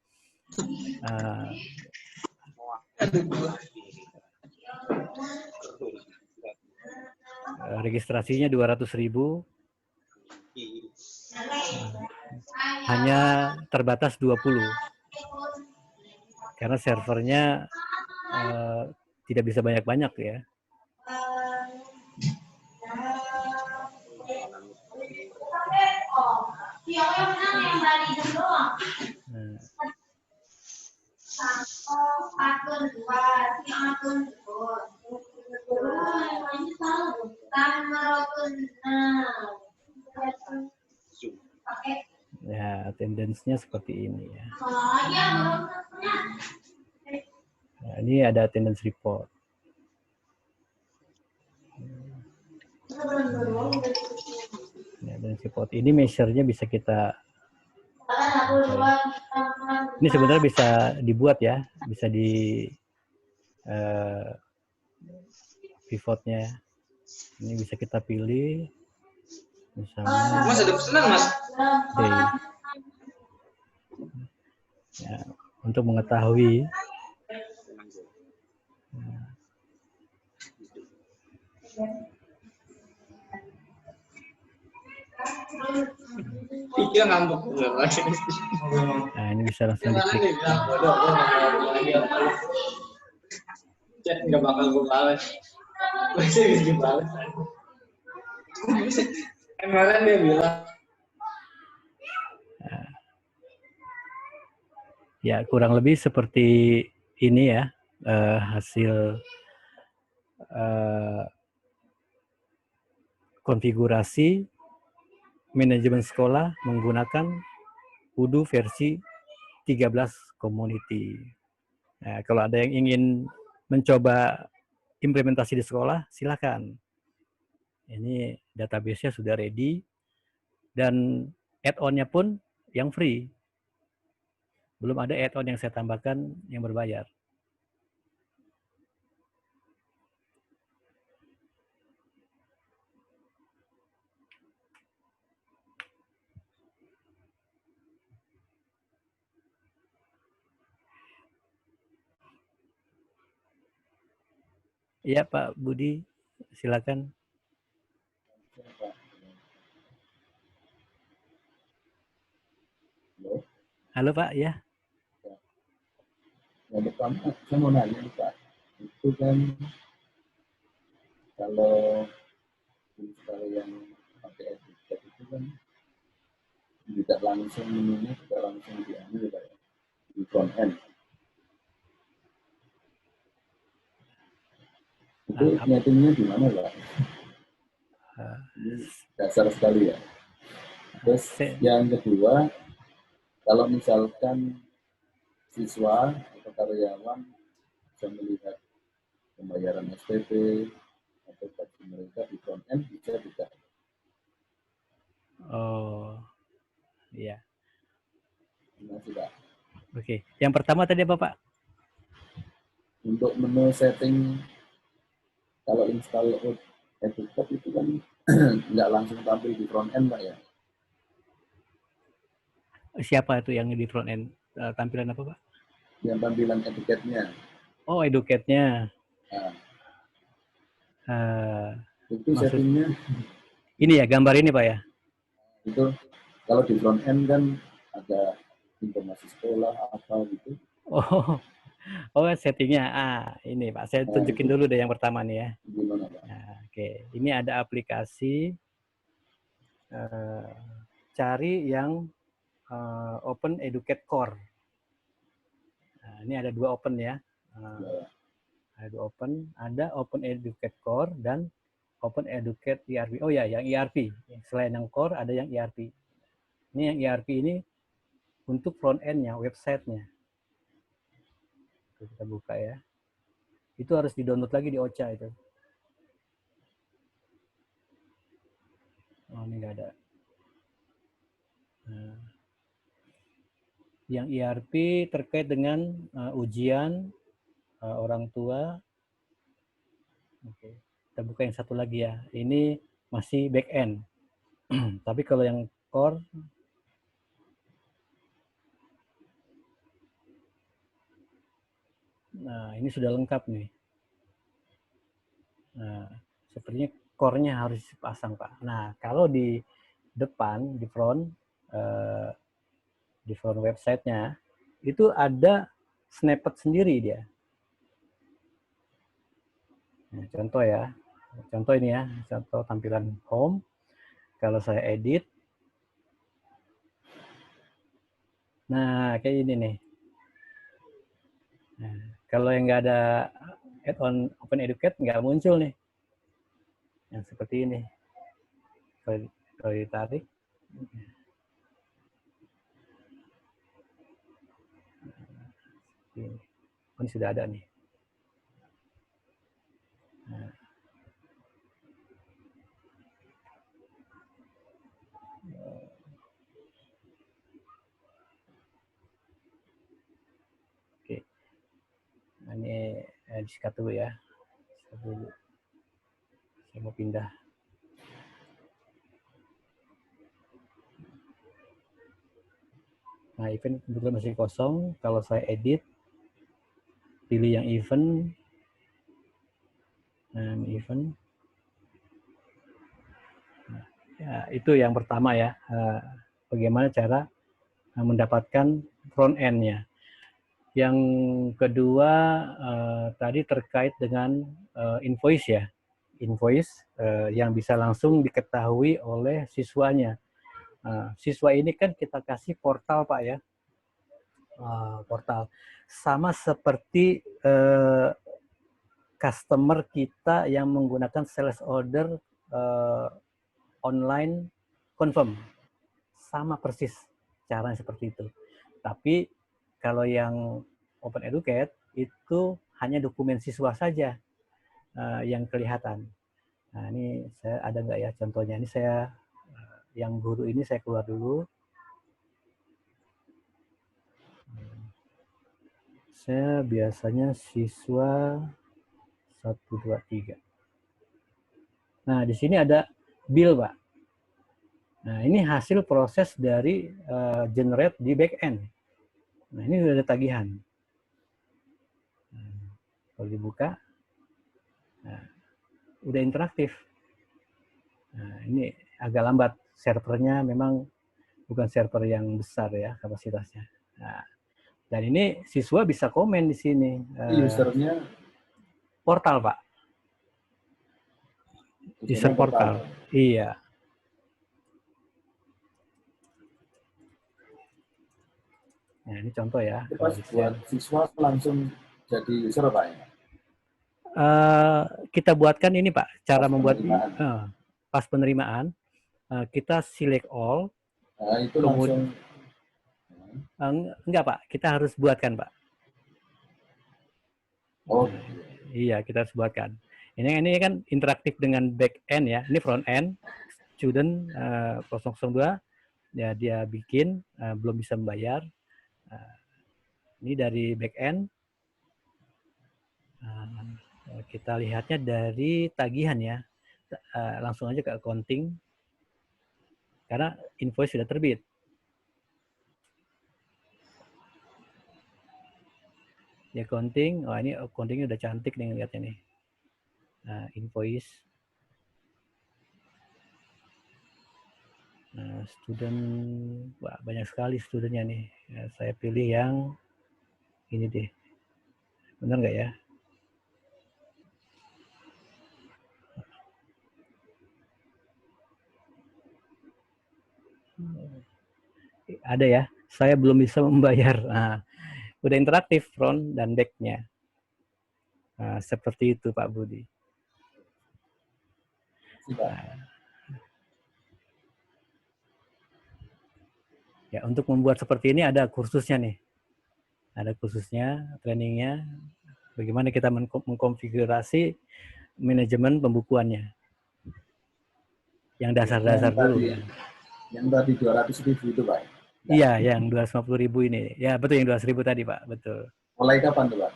[SPEAKER 1] Registrasinya 200.000, hanya terbatas 20 karena servernya tidak bisa banyak-banyak ya. Ya, attendance-nya seperti ini ya. Nah, ini ada attendance report. Ya, attendance report ini measure-nya bisa kita ini sebenarnya bisa dibuat ya, bisa di pivotnya. Ini bisa kita pilih misalnya.
[SPEAKER 4] Mas ada pesanan Mas?
[SPEAKER 1] Day. Ya, untuk mengetahui
[SPEAKER 4] Dia ngambek.
[SPEAKER 1] nah, ini bisa langsung diklik.
[SPEAKER 4] Chat nggak bakal gue balas. Gue sih dibalas. Kemarin dia bilang.
[SPEAKER 1] Ya, kurang lebih seperti ini ya, hasil konfigurasi manajemen sekolah menggunakan Udo versi 13 community. Nah, kalau ada yang ingin mencoba implementasi di sekolah, silakan. Ini database-nya sudah ready dan add-on-nya pun yang free. Belum ada add-on yang saya tambahkan yang berbayar. Iya Pak Budi, silakan. Halo Pak, ya.
[SPEAKER 5] Yang pertama, saya mau nanya nih Pak, itu kan kalau yang pakai etiket itu kan tidak langsung menunya, tidak langsung diambil Pak ya, di front end. Itu nyetingnya di mana Pak? Ini dasar sekali ya. Terus yang kedua, kalau misalkan siswa atau karyawan bisa melihat pembayaran SPP atau bagi mereka di front end bisa tidak?
[SPEAKER 1] Oh, iya.
[SPEAKER 5] Sudah.
[SPEAKER 1] Oke, yang pertama tadi apa Pak?
[SPEAKER 5] Untuk menu setting, kalau install etiket itu kan nggak langsung tampil di front end Pak ya?
[SPEAKER 1] Siapa itu yang di front end? Tampilan apa Pak?
[SPEAKER 5] Yang tampilan etiketnya.
[SPEAKER 1] Oh, educate-nya.
[SPEAKER 5] Itu settingnya.
[SPEAKER 1] Ini ya, gambar ini Pak ya?
[SPEAKER 5] Itu kalau di front end kan ada informasi sekolah apa gitu.
[SPEAKER 1] Oh settingnya. Ini Pak, saya tunjukin dulu deh yang pertama nih ya.
[SPEAKER 5] Gimana Pak?
[SPEAKER 1] Nah, oke, ini ada aplikasi. Cari yang Open Educate Core. Nah, ini ada dua open ya. Ada dua open, ada Open Educate Core dan Open Educate ERP. Oh ya, yang ERP. Selain yang Core, ada yang ERP. Ini yang ERP ini untuk front end-nya, website-nya. Kita buka ya. Itu harus di-download lagi di OCHA itu. Oh, ini nggak ada. Nah, yang ERP terkait dengan ujian orang tua. Oke. Kita buka yang satu lagi ya. Ini masih back end. Tapi kalau yang core Nah, ini sudah lengkap nih. Nah, sepertinya core-nya harus dipasang, Pak. Nah, kalau di depan, di front website-nya, itu ada snippet sendiri dia. Nah, contoh ya. Contoh ini ya, contoh tampilan home. Kalau saya edit, nah kayak ini nih. Nah, kalau yang nggak ada add-on OpenEducate nggak muncul nih. Yang seperti ini. Kalau ditarik, ini sudah ada nih. Nah. Oke, nah, ini disikat dulu ya. Saya mau pindah. Nah, event kebetulan masih kosong. Kalau saya edit, pilih yang event, dan event. Nah, ya, itu yang pertama ya. Bagaimana cara mendapatkan front end-nya. Yang kedua tadi terkait dengan invoice ya. Invoice yang bisa langsung diketahui oleh siswanya. Siswa ini kan kita kasih portal Pak ya. Portal. Sama seperti customer kita yang menggunakan sales order online confirm. Sama persis caranya seperti itu. Tapi kalau yang OpenEducate itu hanya dokumen siswa saja yang kelihatan. Nah ini saya ada nggak ya contohnya? Ini saya yang guru ini saya keluar dulu. Saya biasanya siswa 1, 2, 3. Nah di sini ada bill Pak. Nah ini hasil proses dari generate di backend. Nah ini sudah ada tagihan. Kalau dibuka, nah, udah interaktif. Nah, ini agak lambat. Servernya memang bukan server yang besar ya kapasitasnya. Nah, dan ini siswa bisa komen di sini.
[SPEAKER 5] Usernya
[SPEAKER 1] portal Pak. User portal. Iya. Nah, ini contoh ya.
[SPEAKER 5] Pas buat siswa langsung jadi user Pak ya?
[SPEAKER 1] Kita buatkan ini Pak, cara membuat pas penerimaan, kita select all.
[SPEAKER 5] Nah, itu langsung
[SPEAKER 1] enggak Pak, kita harus buatkan Pak.
[SPEAKER 5] Oh,
[SPEAKER 1] iya kita harus buatkan. Ini kan interaktif dengan back end ya. Ini front end, student 002 ya dia bikin belum bisa membayar. Ini dari back end. Kita lihatnya dari tagihan ya. Langsung aja ke accounting. Karena invoice sudah terbit. Ya accounting, ini accountingnya udah cantik nih lihatnya nih. Invoice. Student, wah banyak sekali studentnya nih. Saya pilih yang ini deh. Benar nggak ya? Ada ya, saya belum bisa membayar. Nah, udah interaktif front dan back-nya. Nah, seperti itu Pak Budi. Ya, untuk membuat seperti ini ada kursusnya nih. Ada kursusnya, trainingnya. Bagaimana kita mengkonfigurasi manajemen pembukuannya. Yang dasar-dasar dulu ya.
[SPEAKER 5] Yang tadi 200.000 itu Pak?
[SPEAKER 1] Iya, yang 250.000 ini. Ya, betul yang 200.000 tadi Pak, betul.
[SPEAKER 5] Mulai kapan tuh Pak?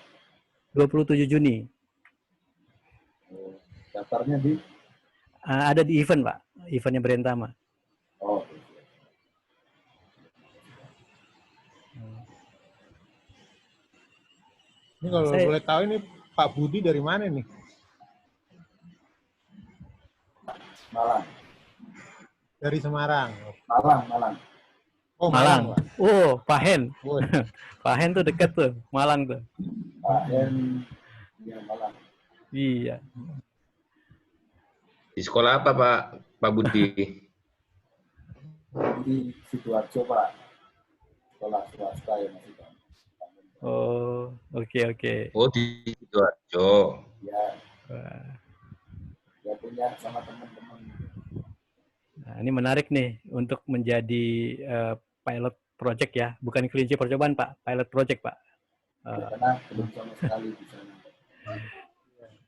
[SPEAKER 1] 27 Juni.
[SPEAKER 5] Daftarnya di?
[SPEAKER 1] Ada di event Pak, eventnya Berentama.
[SPEAKER 5] Oh.
[SPEAKER 3] Ini kalau boleh tahu ini Pak Budi dari mana nih?
[SPEAKER 5] Malang.
[SPEAKER 3] Dari Semarang.
[SPEAKER 5] Malang.
[SPEAKER 3] Oh,
[SPEAKER 1] Malang.
[SPEAKER 3] Pak.
[SPEAKER 1] Oh, Pak Hen. Pak Hen tuh dekat tuh, Malang tuh.
[SPEAKER 5] Pak Hen, ya Malang.
[SPEAKER 1] Iya.
[SPEAKER 2] Di sekolah apa Pak Budi?
[SPEAKER 5] Di Sidoarjo Pak. Sekolah swasta ya masih Pak.
[SPEAKER 1] Oh, oke.
[SPEAKER 2] Oh, di Sidoarjo.
[SPEAKER 5] Ya. Ya punya sama teman-teman.
[SPEAKER 1] Nah, ini menarik nih untuk menjadi pilot project ya, bukan kelinci percobaan Pak, pilot project Pak.
[SPEAKER 5] Karena belum sama sekali di sana.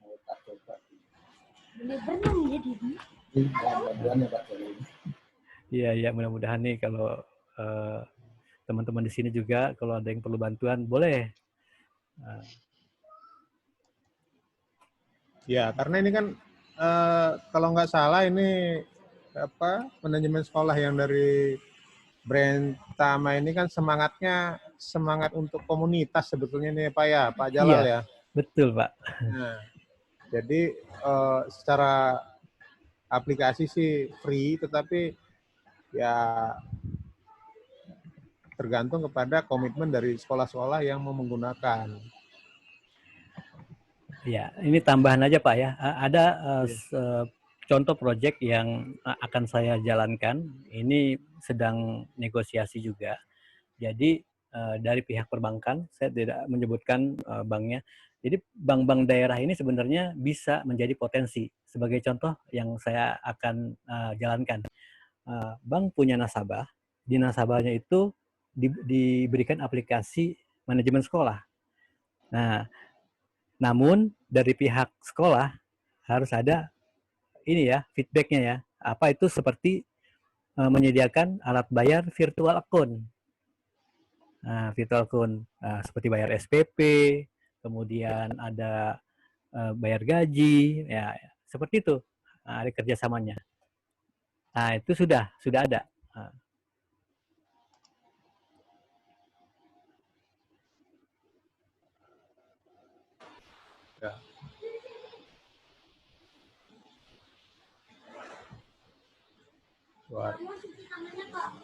[SPEAKER 5] Mau tak coba.
[SPEAKER 6] Boleh berenang ya Didi?
[SPEAKER 5] Mudah-mudahan ya Pak Jalil.
[SPEAKER 1] Iya, mudah-mudahan nih kalau teman-teman di sini juga kalau ada yang perlu bantuan boleh.
[SPEAKER 3] Ya, karena ini kan kalau nggak salah ini manajemen sekolah yang dari Brentama ini kan semangat untuk komunitas sebetulnya nih Pak ya, Pak Jalal ya.
[SPEAKER 1] Betul Pak.
[SPEAKER 3] Nah, jadi secara aplikasi sih free, tetapi ya tergantung kepada komitmen dari sekolah-sekolah yang mau menggunakan.
[SPEAKER 1] Ya, ini tambahan aja Pak ya. Ada contoh proyek yang akan saya jalankan. Ini sedang negosiasi juga. Jadi dari pihak perbankan, saya tidak menyebutkan banknya. Jadi bank-bank daerah ini sebenarnya bisa menjadi potensi. Sebagai contoh yang saya akan jalankan. Bank punya nasabah. Di nasabahnya itu diberikan aplikasi manajemen sekolah. Nah, namun dari pihak sekolah harus ada ini ya feedbacknya ya. Apa itu seperti menyediakan alat bayar virtual account. Nah, virtual account seperti bayar SPP, kemudian ada bayar gaji, ya seperti itu. Nah, ada kerjasamanya. Nah, itu sudah ada.
[SPEAKER 3] Ya.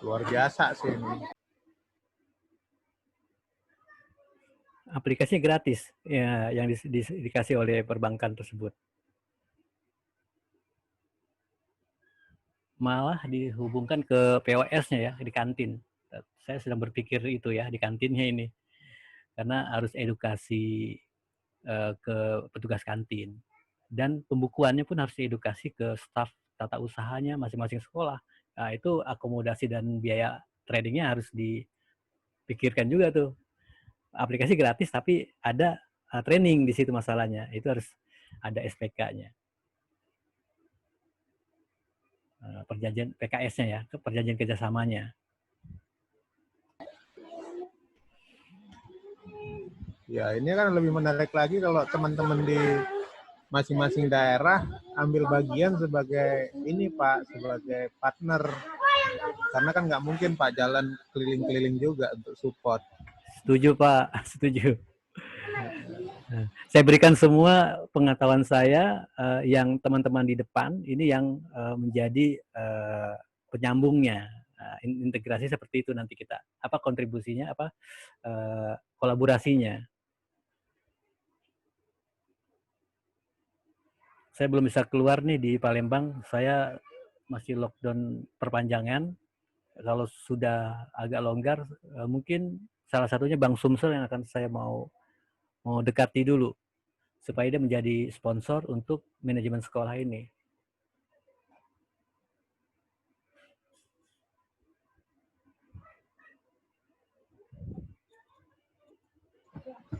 [SPEAKER 3] Luar biasa sih ini.
[SPEAKER 1] Aplikasinya gratis ya, yang dikasih oleh perbankan tersebut. Malah dihubungkan ke POS-nya ya, di kantin. Saya sedang berpikir itu ya, di kantinnya ini. Karena harus edukasi ke petugas kantin. Dan pembukuannya pun harus diedukasi ke staf tata usahanya masing-masing sekolah. Nah, itu akomodasi dan biaya tradingnya harus dipikirkan juga tuh. Aplikasi gratis tapi ada training di situ masalahnya. Itu harus ada SPK-nya. Perjanjian PKS-nya ya, perjanjian kerjasamanya.
[SPEAKER 3] Ya, ini kan lebih menarik lagi kalau teman-teman di masing-masing daerah ambil bagian sebagai ini Pak, sebagai partner. Karena kan nggak mungkin Pak jalan keliling-keliling juga untuk support.
[SPEAKER 1] Setuju Pak, setuju. Saya berikan semua pengetahuan saya yang teman-teman di depan ini yang menjadi penyambungnya. Integrasi seperti itu nanti kita apa kontribusinya apa kolaborasinya. Saya belum bisa keluar nih di Palembang, saya masih lockdown perpanjangan. Kalau sudah agak longgar mungkin salah satunya Bank Sumsel yang akan saya mau dekati dulu supaya dia menjadi sponsor untuk manajemen sekolah ini.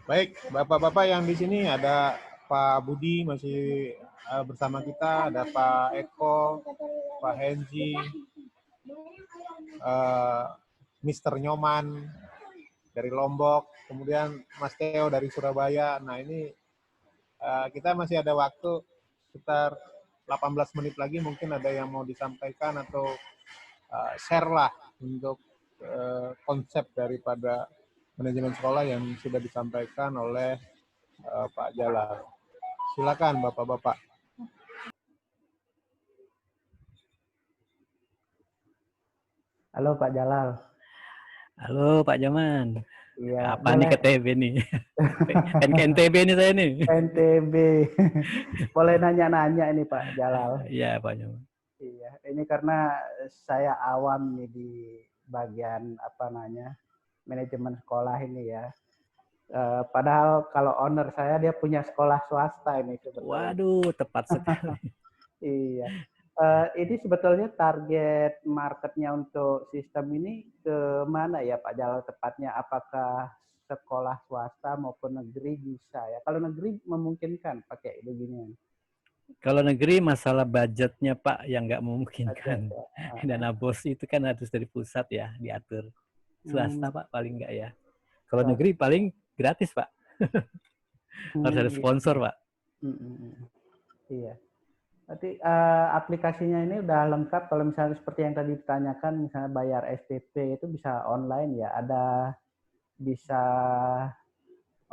[SPEAKER 3] Baik, Bapak-bapak yang di sini ada Pak Budi masih bersama kita, ada Pak Eko, Pak Henji, Mr. Nyoman dari Lombok, kemudian Mas Theo dari Surabaya. Nah ini kita masih ada waktu sekitar 18 menit lagi, mungkin ada yang mau disampaikan atau share lah untuk konsep daripada manajemen sekolah yang sudah disampaikan oleh Pak Jalal. Silakan Bapak-bapak.
[SPEAKER 7] Halo Pak Jalal.
[SPEAKER 1] Halo Pak Jaman.
[SPEAKER 7] Iya,
[SPEAKER 1] Apa nih ke TB nih? Pengen ke NTB nih saya nih.
[SPEAKER 7] NTB. Boleh nanya-nanya ini Pak Jalal.
[SPEAKER 1] Iya Pak Jaman.
[SPEAKER 7] Iya, ini karena saya awam nih di bagian manajemen sekolah ini ya. Padahal kalau owner saya dia punya sekolah swasta ini sebetulnya.
[SPEAKER 1] Waduh, tepat sekali.
[SPEAKER 7] Iya. Ini sebetulnya target marketnya untuk sistem ini ke mana ya Pak Jalal tepatnya? Apakah sekolah swasta maupun negeri bisa ya? Kalau negeri memungkinkan pakai beginian.
[SPEAKER 1] Kalau negeri masalah budgetnya Pak yang nggak memungkinkan.
[SPEAKER 7] Budget, ya.
[SPEAKER 1] Dana bos itu kan harus dari pusat ya diatur. Swasta Pak paling nggak ya. Kalau negeri paling gratis Pak. Harus ada sponsor Pak.
[SPEAKER 7] Iya. Berarti aplikasinya ini udah lengkap. Kalau misalnya seperti yang tadi ditanyakan, misalnya bayar SPP itu bisa online ya. Bisa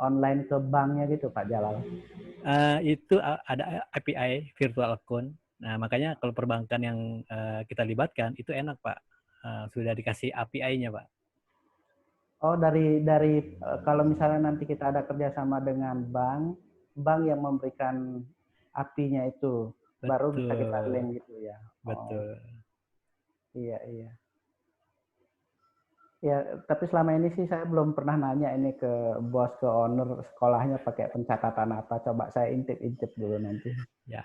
[SPEAKER 7] online ke banknya gitu Pak Jalal.
[SPEAKER 1] Itu ada API virtual account. Nah makanya kalau perbankan yang kita libatkan itu enak Pak. Sudah dikasih API-nya Pak.
[SPEAKER 7] Oh dari kalau misalnya nanti kita ada kerjasama dengan bank yang memberikan API-nya itu.
[SPEAKER 1] Betul.
[SPEAKER 7] Baru bisa kita link gitu ya.
[SPEAKER 1] Betul.
[SPEAKER 7] Iya. Ya, tapi selama ini sih saya belum pernah nanya ini ke bos, ke owner sekolahnya pakai pencatatan apa. Coba saya intip-intip dulu nanti.
[SPEAKER 1] Ya,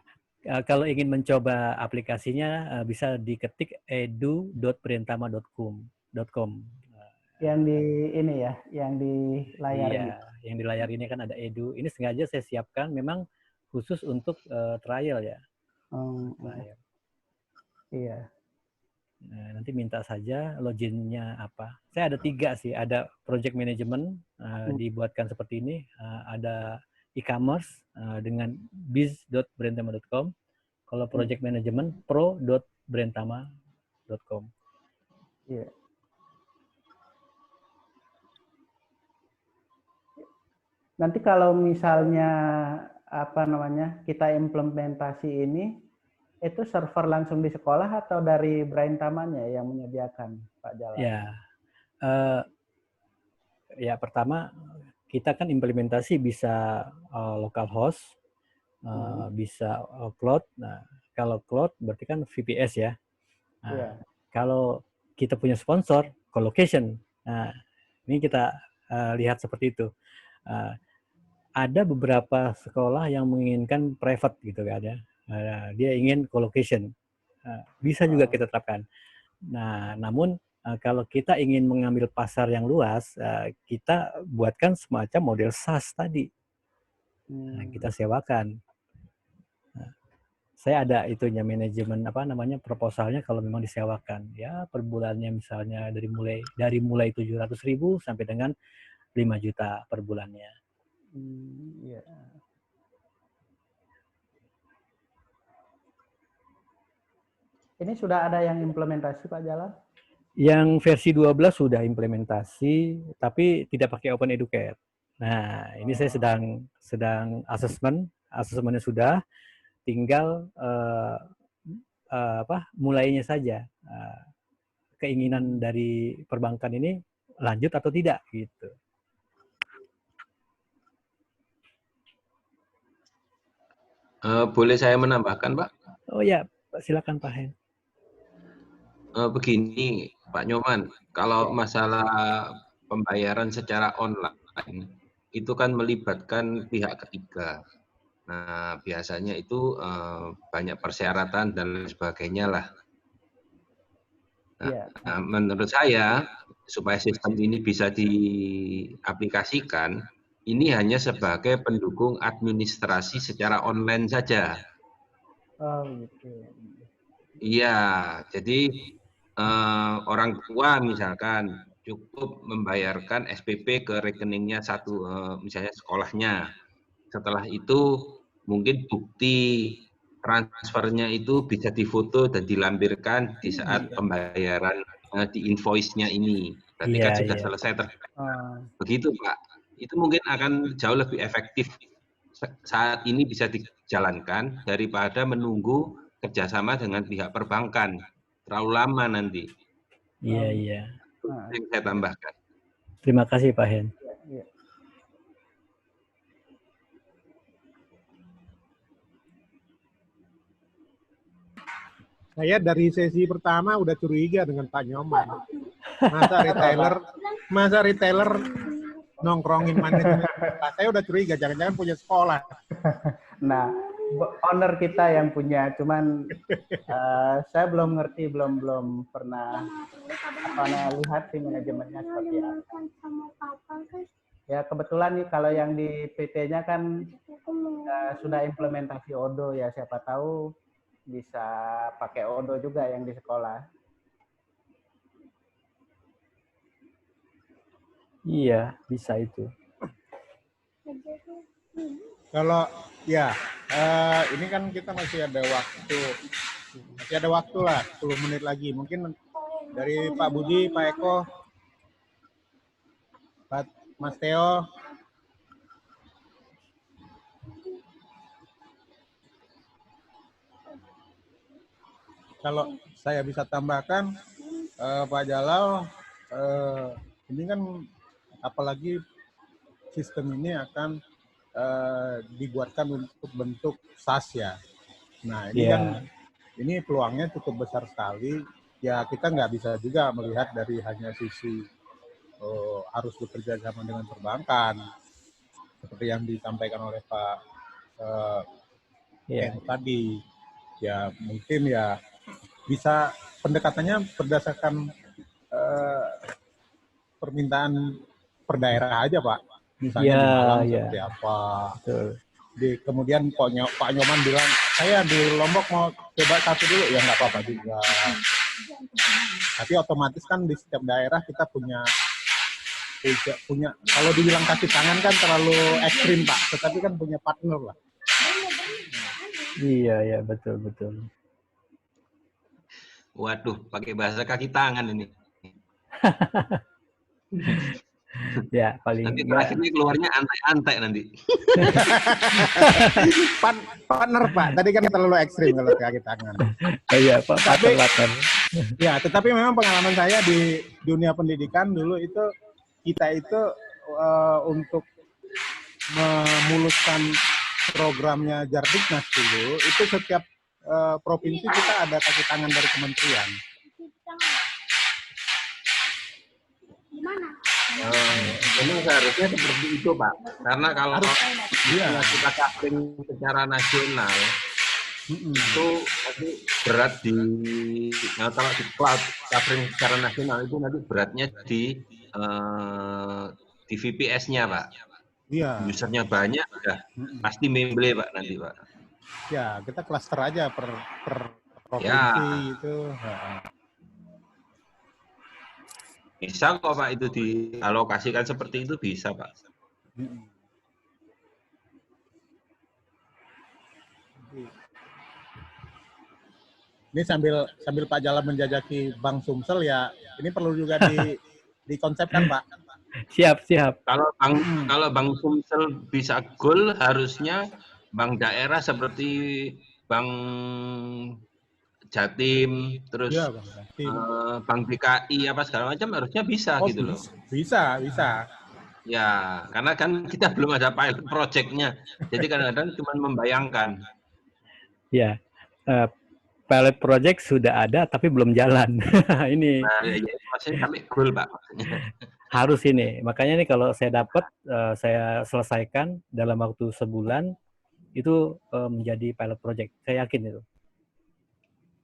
[SPEAKER 1] kalau ingin mencoba aplikasinya bisa diketik edu.brentama.com.
[SPEAKER 7] Yang di ini ya, yang di layar ini.
[SPEAKER 1] Iya, yang di layar ini kan ada edu. Ini sengaja saya siapkan memang khusus untuk trial ya. Trial.
[SPEAKER 7] Iya.
[SPEAKER 1] Nah, nanti minta saja login-nya apa. Saya ada 3 sih. Ada project management dibuatkan seperti ini. Ada e-commerce dengan biz.brentama.com. Kalau project management pro.brentama.com.
[SPEAKER 7] Iya. Nanti kalau misalnya kita implementasi ini, itu server langsung di sekolah atau dari Braintamanya yang menyediakan, Pak Jalal?
[SPEAKER 1] Ya pertama kita kan implementasi bisa local host, bisa cloud. Nah kalau cloud berarti kan VPS ya. Nah, kalau kita punya sponsor, colocation. Nah ini kita lihat seperti itu. Ada beberapa sekolah yang menginginkan private gitu kan ya. Dia ingin colocation. Bisa juga kita terapkan. Nah, namun kalau kita ingin mengambil pasar yang luas, kita buatkan semacam model SaaS tadi. Nah, kita sewakan. Nah, saya ada itunya manajemen proposalnya kalau memang disewakan. Ya, per bulannya misalnya dari mulai 700.000 sampai dengan 5 juta per bulannya.
[SPEAKER 7] Iya. Ini sudah ada yang implementasi Pak Jalal?
[SPEAKER 1] Yang versi 12 sudah implementasi, tapi tidak pakai Open Educate. Nah, ini saya sedang asesmennya sudah, tinggal mulainya saja. Keinginan dari perbankan ini lanjut atau tidak gitu.
[SPEAKER 2] Boleh saya menambahkan, Pak?
[SPEAKER 1] Oh ya, silakan Pak Hen.
[SPEAKER 2] Begini, Pak Nyoman, kalau masalah pembayaran secara online, itu kan melibatkan pihak ketiga. Nah, biasanya itu banyak persyaratan dan sebagainya lah. Nah, menurut saya, supaya sistem ini bisa diaplikasikan, ini hanya sebagai pendukung administrasi secara online saja.
[SPEAKER 7] Oh, gitu.
[SPEAKER 2] Iya, jadi orang tua misalkan cukup membayarkan SPP ke rekeningnya misalnya sekolahnya. Setelah itu mungkin bukti transfernya itu bisa difoto dan dilampirkan di saat pembayaran di invoice-nya ini. Berarti kan sudah selesai. Begitu Pak. Itu mungkin akan jauh lebih efektif saat ini bisa dijalankan daripada menunggu kerjasama dengan pihak perbankan. Terlalu lama nanti.
[SPEAKER 1] Iya, iya.
[SPEAKER 2] Yang saya tambahkan.
[SPEAKER 1] Terima kasih Pak Hen.
[SPEAKER 8] Saya dari sesi pertama udah curiga dengan Pak Nyoman. Masa retailer nongkrongin manajemen. Saya udah curiga, jangan-jangan punya sekolah.
[SPEAKER 7] Nah, owner kita yang punya, cuman saya belum ngerti, belum pernah lihat sih manajemennya seperti apa. Ya kebetulan nih kalau yang di PT-nya kan sudah implementasi Odoo ya, siapa tahu bisa pakai Odoo juga yang di sekolah.
[SPEAKER 1] Iya, bisa itu.
[SPEAKER 3] Kalau ya, ini kan kita masih ada waktu lah, 10 menit lagi. Mungkin dari Pak Budi, Pak Eko, Pak Mas Theo. Kalau saya bisa tambahkan, Pak Jalal, ini kan apalagi sistem ini akan dibuatkan untuk bentuk SaaS ya. Nah ini kan ini peluangnya cukup besar sekali. Ya kita nggak bisa juga melihat dari hanya sisi harus bekerja sama dengan perbankan seperti yang disampaikan oleh Pak Ken tadi. Ya mungkin ya bisa pendekatannya berdasarkan permintaan per daerah aja Pak. Misalnya di Malang seperti apa. Kemudian Pak Nyoman bilang, saya di Lombok mau coba satu dulu, ya nggak apa-apa juga. Tapi otomatis kan di setiap daerah kita punya kalau dibilang kasih tangan kan terlalu ekstrim Pak, tetapi kan punya partner lah.
[SPEAKER 1] Iya, betul.
[SPEAKER 2] Waduh, pakai bahasa kaki tangan ini.
[SPEAKER 1] Ya, paling
[SPEAKER 2] nanti terakhirnya keluarnya antek-antek nanti.
[SPEAKER 3] Partner Pak, tadi kan terlalu ekstrim kalau kaki tangan.
[SPEAKER 1] Iya Pak, partner.
[SPEAKER 3] Ya, tetapi memang pengalaman saya di dunia pendidikan dulu itu kita itu untuk memuluskan programnya Jardiknas dulu, itu setiap provinsi kita ada kaki tangan dari kementerian.
[SPEAKER 2] Memang seharusnya seperti itu Pak, karena kalau kita covering secara nasional itu nanti berat kalau di cloud covering secara nasional itu nanti beratnya di VPS-nya Pak.
[SPEAKER 3] Iya.
[SPEAKER 2] Usernya banyak, pasti memble Pak nanti Pak.
[SPEAKER 3] Ya, kita cluster aja per provinsi itu.
[SPEAKER 2] Bisa kok Pak, itu dialokasikan seperti itu bisa Pak.
[SPEAKER 3] Ini sambil Pak Jalal menjajaki Bank Sumsel ya, ini perlu juga dikonsepkan Pak.
[SPEAKER 1] Siap.
[SPEAKER 2] Kalau Bank Sumsel bisa goal, harusnya bank daerah seperti Bank Jatim, terus Bank DKI apa segala macam harusnya bisa gitu loh.
[SPEAKER 3] Bisa.
[SPEAKER 2] Ya, karena kan kita belum ada pilot project-nya, jadi kadang-kadang cuma membayangkan.
[SPEAKER 1] Ya, pilot project sudah ada tapi belum jalan. Ini.
[SPEAKER 2] Nah, maksudnya sampai goal Pak.
[SPEAKER 1] Harus ini, makanya nih kalau saya dapat, saya selesaikan dalam waktu sebulan, itu menjadi pilot project, saya yakin itu.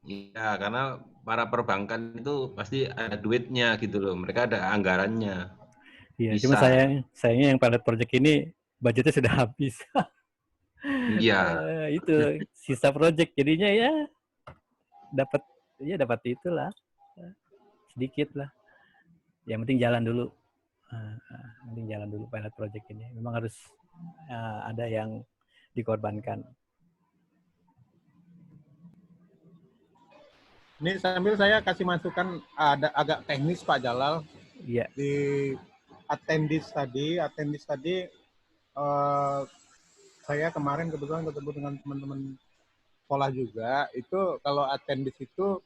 [SPEAKER 2] Iya, karena para perbankan itu pasti ada duitnya gitu loh, mereka ada anggarannya.
[SPEAKER 1] Iya, cuma sayangnya yang pilot project ini budgetnya sudah habis.
[SPEAKER 2] Iya.
[SPEAKER 1] Itu sisa project, jadinya ya dapat itulah, sedikit lah. Yang penting jalan dulu. Pilot project ini. Memang harus ada yang dikorbankan.
[SPEAKER 3] Ini sambil saya kasih masukan ada agak teknis Pak Jalal.
[SPEAKER 1] Iya.
[SPEAKER 3] Di attendis tadi saya kemarin kebetulan ketemu dengan teman-teman sekolah juga, itu kalau attend di situ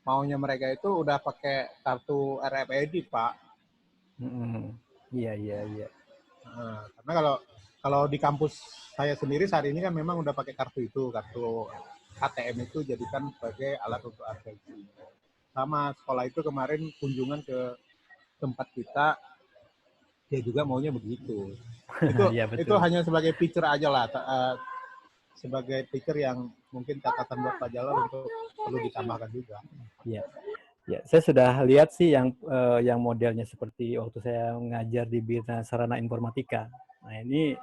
[SPEAKER 3] maunya mereka itu udah pakai kartu RFID, Pak.
[SPEAKER 1] Iya, iya, iya.
[SPEAKER 3] Nah, karena kalau di kampus saya sendiri saat ini kan memang udah pakai kartu ATM itu jadikan sebagai alat untuk absensi. Sama sekolah itu kemarin kunjungan ke tempat kita, dia juga maunya begitu.
[SPEAKER 1] Ya,
[SPEAKER 3] itu hanya sebagai feature aja lah, sebagai feature yang mungkin catatan buat Pak Jalal untuk perlu ditambahkan juga.
[SPEAKER 1] Iya. Ya, saya sudah lihat sih yang modelnya seperti waktu saya ngajar di Bina Sarana Informatika. Nah, ini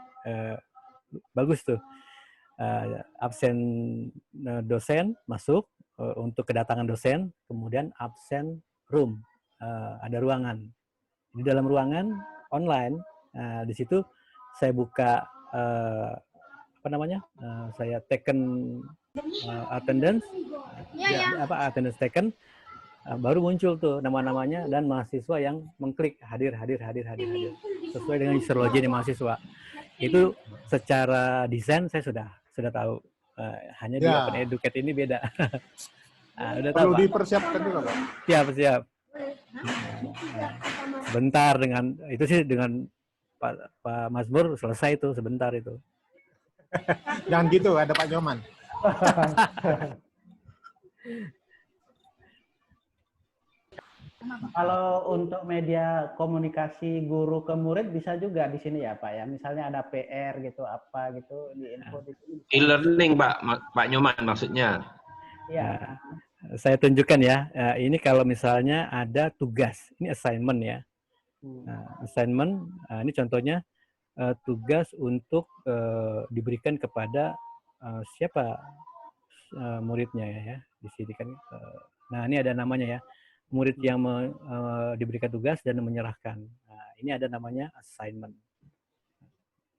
[SPEAKER 1] bagus tuh. Absen dosen masuk untuk kedatangan dosen, kemudian absen room, ada ruangan. Di dalam ruangan online, di situ saya buka saya taken attendance, attendance taken. Baru muncul tuh nama-namanya dan mahasiswa yang mengklik hadir sesuai dengan user login mahasiswa. Itu secara desain saya sudah tahu. Hanya di Open Educate ini beda. Udah
[SPEAKER 3] perlu
[SPEAKER 1] tahu,
[SPEAKER 3] dipersiapkan juga, Pak.
[SPEAKER 1] Siap. Sebentar dengan Pak Masbur selesai itu sebentar itu.
[SPEAKER 3] Jangan gitu, ada Pak Nyoman.
[SPEAKER 7] Kalau untuk media komunikasi guru ke murid bisa juga di sini ya Pak ya. Misalnya ada PR gitu apa gitu di info di sini.
[SPEAKER 2] E-learning Pak Nyoman maksudnya.
[SPEAKER 7] Iya.
[SPEAKER 1] Saya tunjukkan ya. Ini kalau misalnya ada tugas, ini assignment ya. Assignment, ini contohnya tugas untuk diberikan kepada siapa muridnya ya. Di sini kan. Nah, ini ada namanya ya. Murid yang diberikan tugas dan menyerahkan. Nah, ini ada namanya assignment.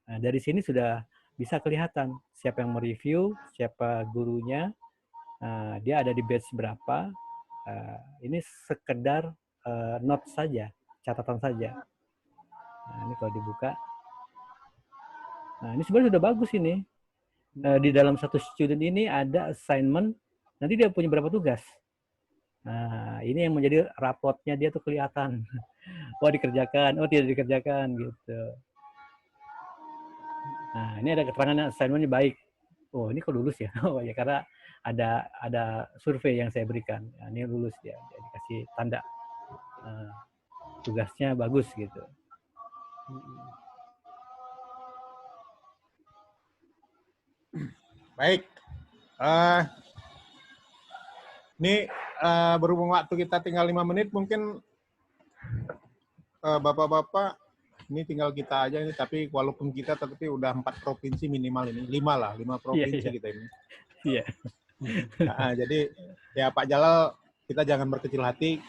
[SPEAKER 1] Nah, dari sini sudah bisa kelihatan siapa yang mereview, siapa gurunya, dia ada di batch berapa. Ini sekedar note saja, catatan saja. Nah, ini kalau dibuka. Nah, ini sebenarnya sudah bagus ini. Di dalam satu student ini ada assignment, nanti dia punya berapa tugas. Nah, ini yang menjadi rapotnya dia tuh kelihatan. Oh, dikerjakan, oh tidak dikerjakan gitu. Nah, ini ada keterangan assignment-nya baik. Oh, ini kok lulus ya? Oh ya, karena ada survei yang saya berikan. Nah, ini lulus dia dikasih tanda. Tugasnya bagus gitu.
[SPEAKER 3] Baik. Ini berhubung waktu kita tinggal 5 menit, mungkin Bapak-Bapak, ini tinggal kita aja ini, tapi walaupun kita tapi udah 4 provinsi minimal ini, 5 provinsi kita ini.
[SPEAKER 1] Iya.
[SPEAKER 3] Nah, jadi ya Pak Jalal, kita jangan berkecil hati.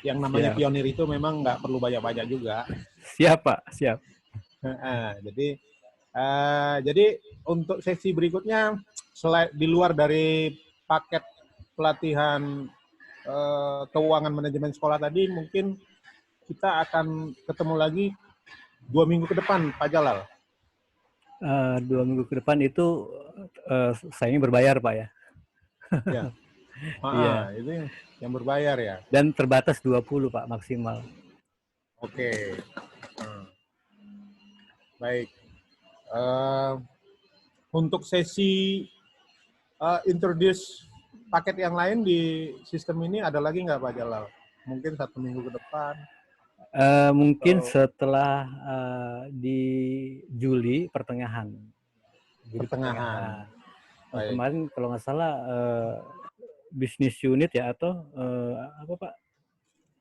[SPEAKER 3] Yang namanya pionir itu memang nggak perlu banyak-banyak juga.
[SPEAKER 1] Siap Pak, siap.
[SPEAKER 3] Jadi untuk sesi berikutnya, di luar dari paket pelatihan keuangan manajemen sekolah tadi, mungkin kita akan ketemu lagi 2 minggu ke depan, Pak Jalal.
[SPEAKER 1] 2 minggu ke depan itu sayangnya berbayar, Pak ya.
[SPEAKER 3] Ya. Itu yang berbayar ya.
[SPEAKER 1] Dan terbatas 20 Pak maksimal.
[SPEAKER 3] Oke. Baik. Untuk sesi introduce paket yang lain di sistem ini ada lagi nggak Pak Jalal? Mungkin 1 minggu ke depan.
[SPEAKER 1] Mungkin setelah di Juli pertengahan. Kemarin kalau nggak salah bisnis unit ya atau apa Pak?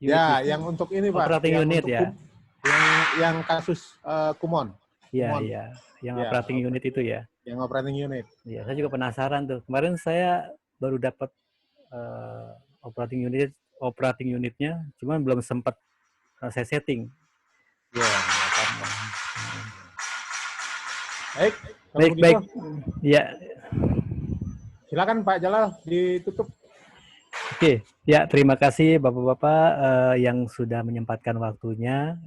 [SPEAKER 3] Ya, yang untuk ini Pak.
[SPEAKER 1] Operating unit ya.
[SPEAKER 3] Yang kasus Kumon.
[SPEAKER 1] Iya. Yang operating unit itu ya.
[SPEAKER 3] Yang operating unit.
[SPEAKER 1] Iya, saya juga penasaran tuh. Kemarin saya baru dapat operating unitnya, cuman belum sempat saya setting.
[SPEAKER 3] Ya, apa-apa.
[SPEAKER 1] Baik. Ya.
[SPEAKER 3] Silakan Pak Jalal ditutup.
[SPEAKER 1] Oke. Ya, terima kasih Bapak-Bapak yang sudah menyempatkan waktunya,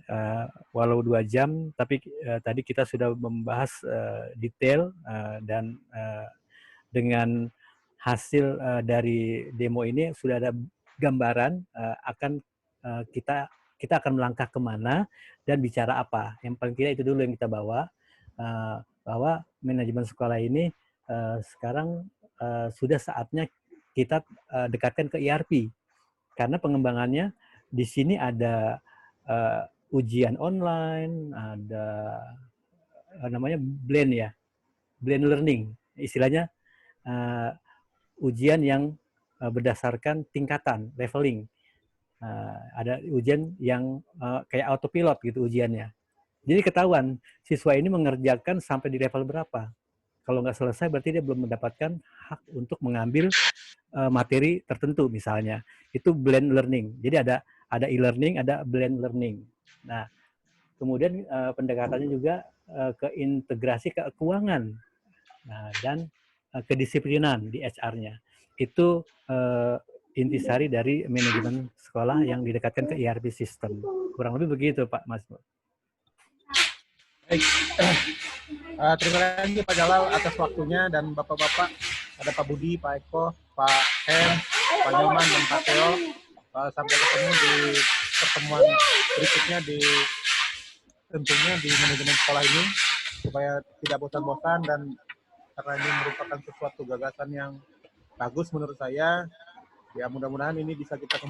[SPEAKER 1] walau 2 jam, tapi tadi kita sudah membahas detail dan dengan hasil dari demo ini sudah ada gambaran akan kita akan melangkah kemana dan bicara apa. Yang paling tidak itu dulu yang kita bawa, bahwa manajemen sekolah ini sekarang sudah saatnya kita dekatkan ke ERP, karena pengembangannya di sini ada ujian online, ada namanya blend ya, blend learning, istilahnya ujian yang berdasarkan tingkatan, leveling. Ada ujian yang kayak autopilot gitu ujiannya. Jadi ketahuan siswa ini mengerjakan sampai di level berapa. Kalau nggak selesai berarti dia belum mendapatkan hak untuk mengambil materi tertentu misalnya. Itu blend learning. Jadi ada e-learning, ada blend learning. Nah, kemudian pendekatannya juga ke integrasi keuangan dan kedisiplinan di HR-nya. Itu intisari dari manajemen sekolah yang didekatkan ke ERP system. Kurang lebih begitu, Pak Mas.
[SPEAKER 8] Baik. Terima kasih Pak Jalal atas waktunya, dan Bapak-Bapak, ada Pak Budi, Pak Eko, Pak Hem, Pak Nyoman, dan Pak Teo. Sampai ketemu di pertemuan berikutnya tentunya di manajemen sekolah ini, supaya tidak bosan-bosan, dan karena ini merupakan sesuatu gagasan yang bagus menurut saya, ya mudah-mudahan ini bisa kita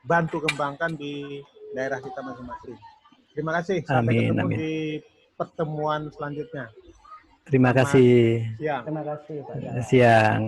[SPEAKER 8] bantu kembangkan di daerah kita masing-masing. Terima kasih. Sampai ketemu di pertemuan selanjutnya.
[SPEAKER 1] Terima kasih.
[SPEAKER 7] Terima kasih Pak Jalal.
[SPEAKER 1] Siang.